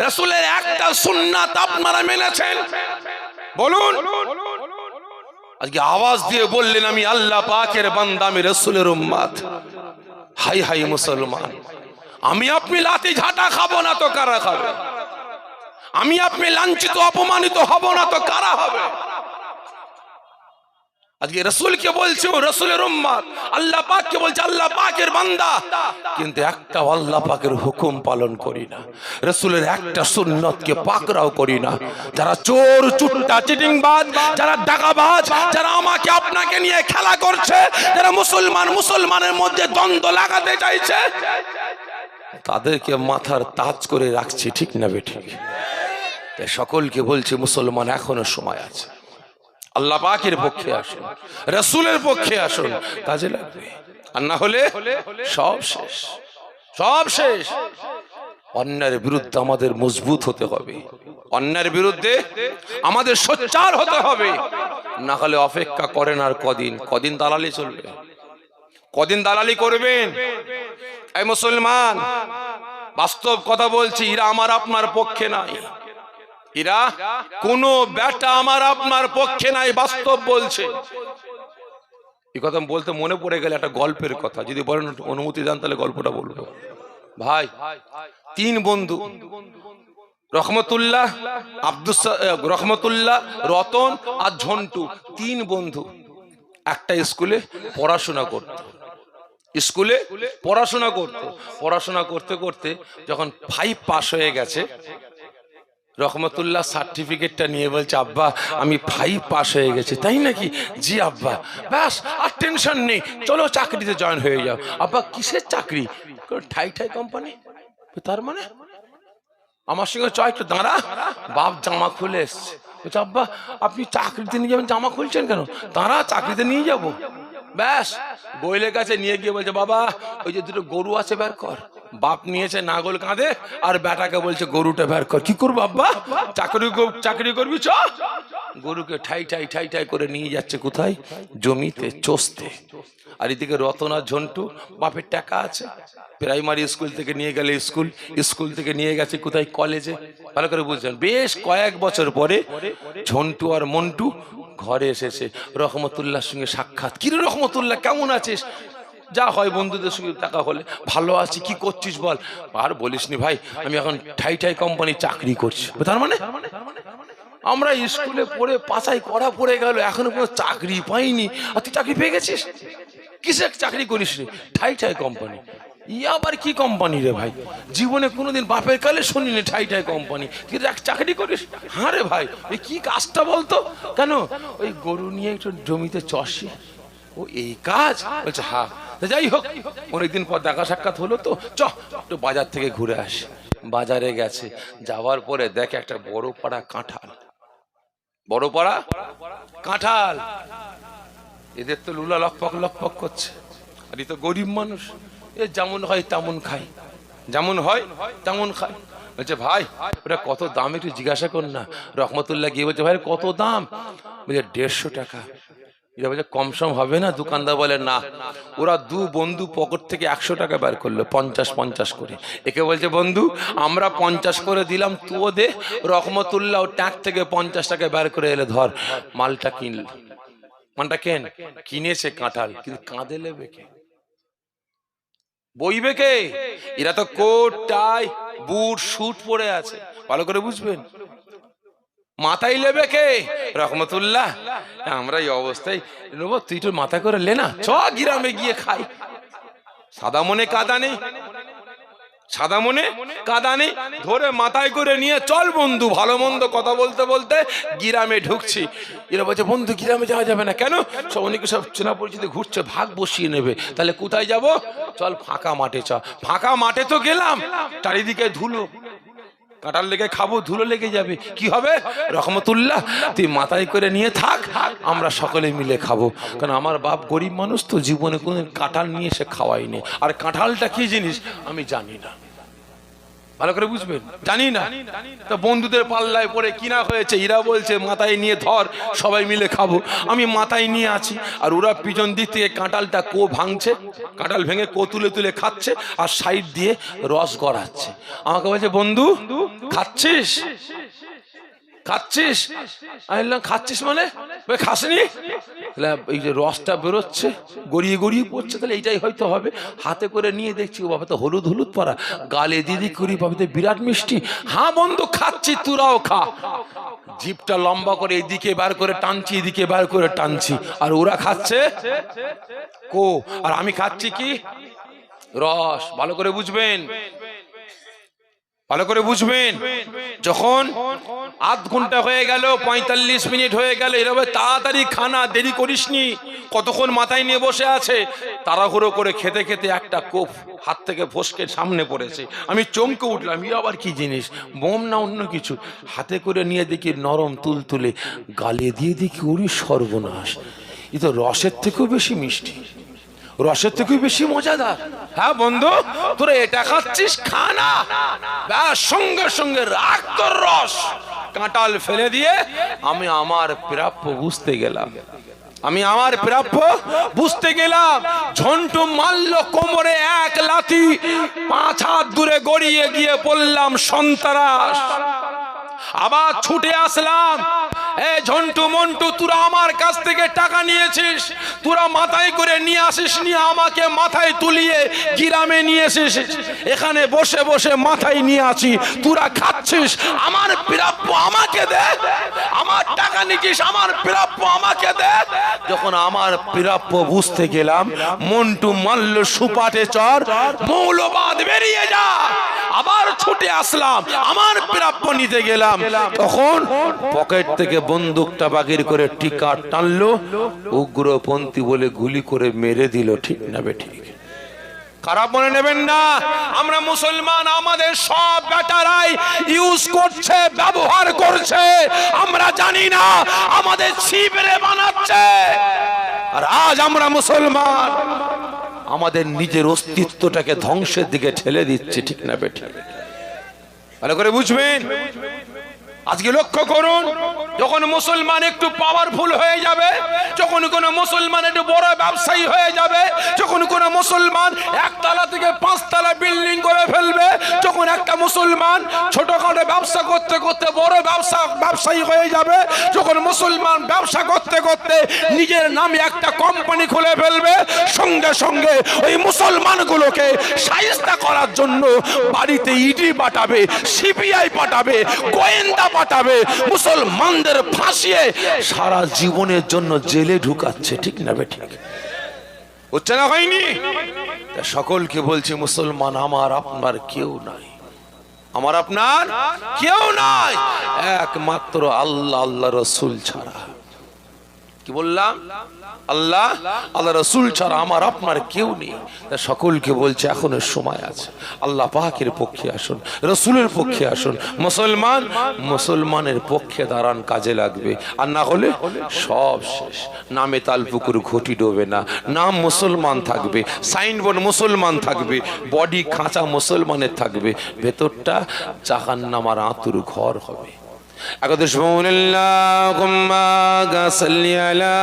রাসূলের একটা সুন্নাত আপনারা মেনেছেন? বলুন। আজকে আওয়াজ দিয়ে বললেন, আমি আল্লাহ পাকের বান্দা, আমি রাসূলের উম্মত। হাই হাই মুসলমান, আমি আপনি লাঠি ঝাঁটা খাবো না তো কারা খাবে? আমি আপনি লাঞ্ছিত অপমানিত হব না তো কারা হবে? আজকে রাসূলকে বলছে ও রাসূলের উম্মত, আল্লাহ পাককে বলছে আল্লাহ পাকের বান্দা, কিন্তু একটা আল্লাহ পাকের হুকুম পালন করি না, রাসূলের একটা সুন্নতকে পাকড়াও করি না। যারা চোর, চুট্টা, চিটিংবাজ, যারা ডাকাবাজ, যারা আমাকে আপনাকে নিয়ে খেলা করছে, যারা মুসলমানের মধ্যে দ্বন্দ্ব লাগাতে চাইছে, তাদেরকে মাথার তাজ করে রাখছি, ঠিক না বেঠিক? তাই সকলকে বলছি, মুসলমান এখনো সময় আছে, আল্লাহ পাকের পক্ষে আসুন, রাসূলের পক্ষে আসুন, কাজে লাগবে। আর না হলে সব শেষ, সব শেষ। অন্যায়ের বিরুদ্ধে আমাদের মজবুত হতে হবে, অন্যায়ের বিরুদ্ধে আমাদের সোচ্চার হতে হবে। না হলে অপেক্ষা করেন আর কদিন দালালি চলবে? কদিন দালালি করবেন? এই মুসলমান, বাস্তব কথা বলছি, এরা আমার আপনার পক্ষে নাই, এরা কোন বেটা আমার আপনার পক্ষে নাই, বাস্তব বলছে। এই কথা বলতে মনে পড়ে গেলে একটা গল্পের কথা, যদি বলেন অনুমতি দেন তাহলে গল্পটা বলবো। ভাই 3 বন্ধু, রহমতুল্লাহ, রহমতুল্লাহ, রতন আর ঝন্টু, 3 বন্ধু একটা স্কুলে পড়াশোনা করত। স্কুলে পড়াশোনা করতে করতে যখন 5 পাস হয়ে গেছে, রহমতুল্লাহ সার্টিফিকেটটা নিয়ে বলছে, আব্বা আমি 5 পাস হয়ে গেছি। তাই নাকি? জি আব্বা। ব্যাস, আর টেনশন নেই, চলো চাকরিতে জয়েন হয়ে যাও। আব্বা কিসের চাকরি? ঠাই ঠাই কোম্পানি। তার মানে আমার সঙ্গে চয় একটু দাঁড়া। বাপ জামা খুলে এসছে, বলছে আব্বা আপনি চাকরিতে নিয়ে যাবেন, জামা খুলছেন কেন? দাঁড়া, চাকরিতে নিয়ে যাবো। ব্যাস, গোয়েলের কাছে নিয়ে গিয়ে বলছে, বাবা ওই যে 2টো গরু আছে বের কর। বাপ নিয়েছে নাগল কাঁধে, আর বেটাকে বলছে গরুটা বের কর। কি করবো আব্বা? চাকরি করবি, চ। গরুকে ঠাই ঠাই ঠাই ঠাই করে নিয়ে যাচ্ছে কোথায়? জমিতে চষতে। আর এদিকে রতন আর ঝন্টু, বাপের টাকা আছে, প্রাইমারি স্কুল থেকে নিয়ে গেলে স্কুল থেকে নিয়ে গেছে কোথায়? কলেজে। ভালো করে বুঝছেন? বেশ কয়েক বছর পরে ঝন্টু আর মন্টু ঘরে এসেছে, রহমতুল্লাহর সঙ্গে সাক্ষাৎ। কিরে রহমতুল্লাহ, কেমন আছিস? যা হয় বন্ধুদের সঙ্গে দেখা হলে। ভালো আছি, কি করছিস বল? আর বলিসনি ভাই, আমি এখন ঠাই ঠাই কোম্পানি চাকরি করছি। তার মানে আমরা স্কুলে পড়ে পাশাই করা পড়ে গেল, এখনো কোনো চাকরি পাইনি, আর তুই চাকরি পেয়ে গেছিস? কিসের চাকরি করিস রে? ঠাই ঠাই কোম্পানি। আবার কি কোম্পানি রে ভাই? জীবনে কোনোদিন বাপের কালে শুনিনি ঠাই ঠাই কোম্পানি। তুই চাকরি করিস? হ্যাঁ রে ভাই, এই কি কাজটা বলতো? কেন? ওই গরু নিয়ে একটু জমিতে চষি। ও এই কাজ? বলছে হ্যাঁ। যাই হোক, অনেকদিন পর দেখা সাক্ষাৎ হলো তো, চ একটু বাজার থেকে ঘুরে আসি। বাজারে গেছে, যাওয়ার পরে দেখে একটা বড় পাড়া কাঁঠাল। বড় পাড়া কাঁঠাল। এদের তো লুলা লকপক করছে, আর এই তো গরিব মানুষ, এ যেমন হয় তেমন খায়, যেমন হয় তেমন খায়। বলছে ভাই ওটা কত দাম একটু জিজ্ঞাসা কর না। রহমতুল্লাহ গিয়ে বলছে ভাই কত দাম? বলছে 150 টাকা। এটা বলছে কম সম হবে না? দোকানদার বলে না। ওরা 2 বন্ধু পকেট থেকে 100 টাকা বের করলো, 50 করে। একে বলছে বন্ধু আমরা 50 করে দিলাম, তুও দে। রহমতুল্লাহ ট্যাঙ্ক থেকে 50 টাকা বের করে এলে, ধর মালটা কিনল। মানটা কিনেছে কাঁঠাল, কিন্তু কাঁদে লেবে কে? বইবে কে? এরা তো কোট টাই বুট স্যুট পরে আছে, ভালো করে বুঝবেন। মাথায় লেবে কে? রহমতুল্লাহ আমরা এই অবস্থায় নেবো, তুই তো মাথা করে লে না, চ গ্রামে গিয়ে খাই। সাদা মনে কাদা নেই, সাদা মনে কাদা নেই, ধরে মাথায় করে নিয়ে চল বন্ধু। ভালো মন্দ কথা বলতে বলতে গ্রামে ঢুকছি। এরা বলছে বন্ধু গ্রামে যাওয়া যাবে না। কেন? সব অনেকে সব চেনা পরিচিত ঘুরছে, ভাগ বসিয়ে নেবে। তাহলে কোথায় যাব? চল ফাঁকা মাঠে চ। ফাঁকা মাঠে তো গেলাম, চারিদিকে ধুলো, কাঁঠাল লেগে খাবো, ধুলো লেগে যাবে, কি হবে? রহমতুল্লাহ তুই মাথায় করে নিয়ে থাক, আমরা সকলে মিলে খাবো। কারণ আমার বাপ গরিব মানুষ তো, জীবনে কোনদিন কাঁঠাল নিয়ে এসে খাওয়াইনি। আর কাঁঠালটা কি জিনিস আমি জানি না, ভালো করে বুঝবেন, জানি না। তো বন্ধুদের পাল্লায় পড়ে কিনা হয়েছে, এরা বলছে মাথায় নিয়ে ধর, সবাই মিলে খাবো। আমি মাথায় নিয়ে আছি, আর ওরা পিছন দিক থেকে কাঁঠালটা ভাঙছে, কাঁঠাল ভেঙে তুলে তুলে খাচ্ছে, আর সাইড দিয়ে রস গড়াচ্ছে। আমাকে বলছে বন্ধু খাচ্ছিস? খাচ্ছিস? আমি বললাম খাচ্ছিস মানে? খাসনি? এই যে রসটা বেরোচ্ছে, গড়িয়ে গড়িয়ে পড়ছে, তাহলে এইটাই হয়তো হবে। হাতে করে নিয়ে দেখছি, ও বাবা তো হলুদ হলুদ পরা, গালে দিদি করি, বাবা তো বিরাট মিষ্টি। হ্যাঁ বন্ধু খাচ্ছি, তোরাও খা। জিভটা লম্বা করে এদিকে বার করে টানছি, এদিকে বার করে টানছি, আর ওরা খাচ্ছে আর আমি খাচ্ছি কি? রস। ভালো করে বুঝবেন, ভালো করে বুঝবেন। যখন আধ ঘন্টা হয়ে গেল, 45 মিনিট হয়ে গেল, এভাবে তাড়াতাড়ি খানা, দেরি করিসনি। কতক্ষণ মাথায় নিয়ে বসে আছে, তাড়াহুড়ো করে খেতে খেতে একটা কোপ হাত থেকে ফসকে সামনে পড়েছে। আমি চমকে উঠলাম, আবার কি জিনিস, বোম না অন্য কিছু? হাতে করে নিয়ে দেখি নরম তুলতুলে, গালে দিয়ে দেখি ওরই সর্বনাশ, এ তো রসের থেকেও বেশি মিষ্টি, রসের থেকেও বেশি মজাদার। হ্যাঁ বন্ধু তোরা এটা খাচ্ছিস, খা না। সঙ্গে সঙ্গে রাখ তোর রস। কাঁঠাল ফেলে দিয়ে আমি আমার প্রাপ্য বুঝতে গেলাম, আমি আমার প্রাপ্য বুঝতে গেলাম। ঝন্টু মারল কোমরে 1 লাথি, 5 হাত দূরে গড়িয়ে গিয়ে পড়লাম সন্তারাস। আবার ছুটে আসলাম। এ ঝন্টু মন্টু, তোরা আমার কাছ থেকে টাকা নিয়েছিস, তোরা মাথায় করে নিয়ে আসিস, নিয়ে আমাকে মাথায় তুলিয়ে গ্রামে নিয়ে এসেছিস। এখানে বসে বসে মাথায় নিয়ে আসি, তোরা খাচ্ছিস। আমার প্রাপ্য আমাকে দে, আমার টাকা নিচ্ছিস, আমার প্রাপ্য আমাকে দে। যখন আমার প্রাপ্য বুঝতে গেলাম, মন্টু মারল সুপাটে চর, মৌলবাদ বেরিয়ে যা। আবার ছুটে আসলাম, আমার প্রাপ্য নিতে গেলাম। তখন পকেট থেকে বন্দুকটা বাগির করে টিকা টানলো, উগ্রপন্থী বলে গুলি করে মেরে দিল। ঠিক না বেঠিক? খারাপ মনে নেবেন না, আমরা মুসলমান, আমাদের সব বেটারাই ইউজ করছে, ব্যবহার করছে। আমরা জানি না আমাদের ছিপরে বানাচ্ছে। আর আজ আমরা মুসলমান আমাদের নিজের অস্তিত্বটাকে ধ্বংসের দিকে ঠেলে দিচ্ছে। ঠিক না বেঠিক? ভালো করে বুঝবেন। আজকে লক্ষ্য করুন, যখন মুসলমান একটু পাওয়ারফুল হয়ে যাবে, যখন কোনো মুসলমান একটু বড় ব্যবসায়ী হয়ে যাবে, যখন কোনো মুসলমান একতলা থেকে 5 তলা বিল্ডিং করে ফেলবে, যখন একটা মুসলমান ছোটখাটো ব্যবসা করতে করতে বড় ব্যবসায়ী হয়ে যাবে, যখন মুসলমান ব্যবসা করতে করতে নিজের নামে একটা কোম্পানি খুলে ফেলবে, সঙ্গে সঙ্গে ওই মুসলমানগুলোকে শায়েস্তা করার জন্য বাড়িতে ইডি পাঠাবে, সিবিআই পাঠাবে, গোয়েন্দা পাঠাবে, মুসলমানদের ফাঁসিয়ে সারা জীবনের জন্য জেলে ঢুকাচ্ছে। ঠিক না বেঠিক? হচ্ছে না, হয়নি? সকলকে বলছি, মুসলমান আমার আপনার কেউ নাই, আমার আপনার কেউ নাই, একমাত্র আল্লাহ, আল্লাহ রসুল ছাড়া। কি বললাম? আল্লাহ, আল্লাহ রসুল ছাড়া আমার আপনার কেউ নেই। সকলকে বলছে, এখনো সময় আছে। আল্লাহ পাকের পক্ষে আসুন, রসুলের পক্ষে আসুন। মুসলমান মুসলমানের পক্ষে দাঁড়ান, কাজে লাগবে। আর না হলে সব শেষ। নামে তালপুকুর ঘটি ডোবে না, নাম মুসলমান থাকবে, সাইনবোর্ড মুসলমান থাকবে, বডি খাঁচা মুসলমানের থাকবে, ভেতরটা জাহান্নামের আঁতুর ঘর হবে। أقدر شمول اللهم صل على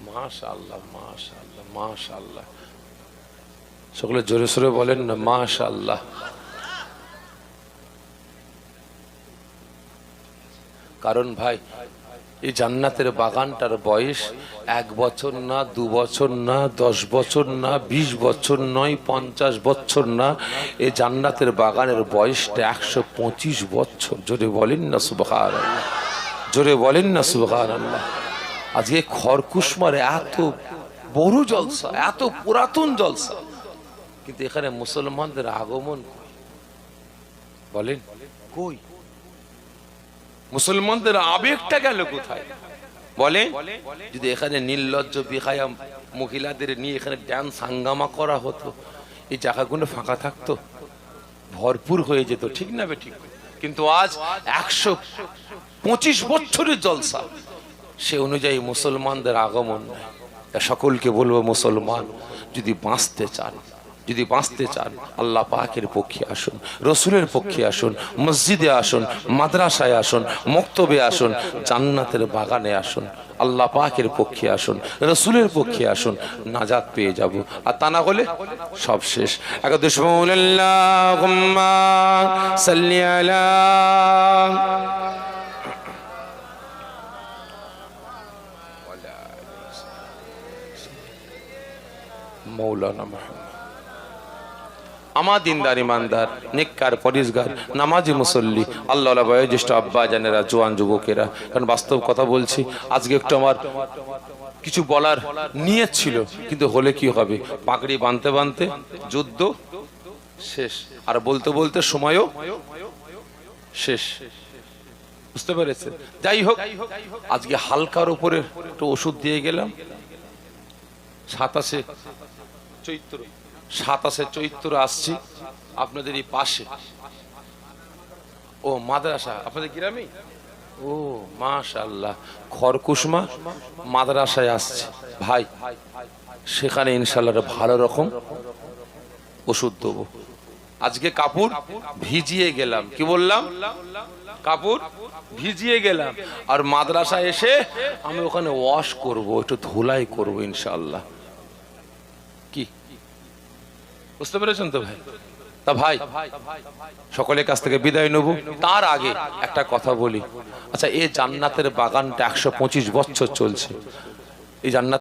মাশাআল্লাহ, মাশাআল্লাহ, মাশাআল্লাহ। সকলে জোরে সোরে বলেন না মাশাআল্লাহ। কারণ ভাই, এই জান্নাতের বাগানটার বয়স 1 বছর না, 2 বছর না, 10 বছর না, 20 বছর নয়, 50 বছর না। এই জান্নাতের বাগানের বয়সটা 125 বছর। জোরে বলেন না সুবহানাল্লাহ, জোরে বলেন না সুবহানাল্লাহ। আজকে খরকুশমার এত বড় জলসা, এত পুরাতন জলসা, কিন্তু এখানে মুসলমানদের আগমন বলেন কই? মুসলমানদের আবেগটা গেল কোথায় বলেন? যদি এখানে নির্লজ্জ বিখায়া মহিলাদের নিয়ে এখানে ডান্স হাঙ্গামা করা হতো, এই জায়গাগুলো ফাঁকা থাকতো, ভরপুর হয়ে যেত। ঠিক না বেঠিক? কিন্তু আজ 125 বছরের জলসা, সে অনুযায়ী মুসলমানদের আগমন নাই। সকলকে বলবো, মুসলমান যদি বাঁচতে চান, যদি বাঁচতে চান, আল্লাহ পাকের পক্ষে আসুন, রসুলের পক্ষে আসুন, মসজিদে আসুন, মাদ্রাসায় আসুন, মক্তবে আসুন, জান্নাতের বাগানে আসুন, আল্লাহ পাকের পক্ষে আসুন, রসুলের পক্ষে আসুন, নাজাত পেয়ে যাব। আর তা না হলে সব শেষ। একদম আল্লাহুম্মা সাল্লি আলা মৌলানা মুহাম্মদ। আমার দিনদার ইমানদার নেককার পরিষ্কার নামাজি মুসল্লি আল্লাহ বয়োজ্যেষ্ঠ আব্বা জানেরা, জোয়ান যুবকেরা, কারণ বাস্তব কথা বলছি, আজকে একটু আমার কিছু বলার নিয়ত ছিল, কিন্তু হলে কি হবে, পাগড়ি বাঁধতে বাঁধতে যুদ্ধ শেষ, আর বলতে বলতে সময়ও শেষ। বুঝতে পেরেছে? যাই হোক, আজকে হালকার উপরে একটু ওষুধ দিয়ে গেলাম। 27 চৈত্র আসছি আপনাদের এই পাশে। ও মাদ্রাসা আপনাদের গ্রামে? ও মাশাআল্লাহ, খরকুশমা মাদ্রাসায় আসছে ভাই, সেখানে ইনশাআল্লাহ ভালো রকম ওষুধ দেবো। আজকে কাপড় ভিজিয়ে গেলাম, কি বললাম, কাপড় ভিজিয়ে গেলাম, আর মাদ্রাসায় এসে আমি ওখানে ওয়াশ করব, একটু ধুলাই করব ইনশাআল্লাহ। কি বুঝতে পেরেছেন তো ভাই? তা ভাই সকলের কাছ থেকে বিদায় নেব, তার আগে একটা কথা বলি। আচ্ছা, এই জান্নাতের বাগানটা 125 বছর চলছে, এই জান্নাত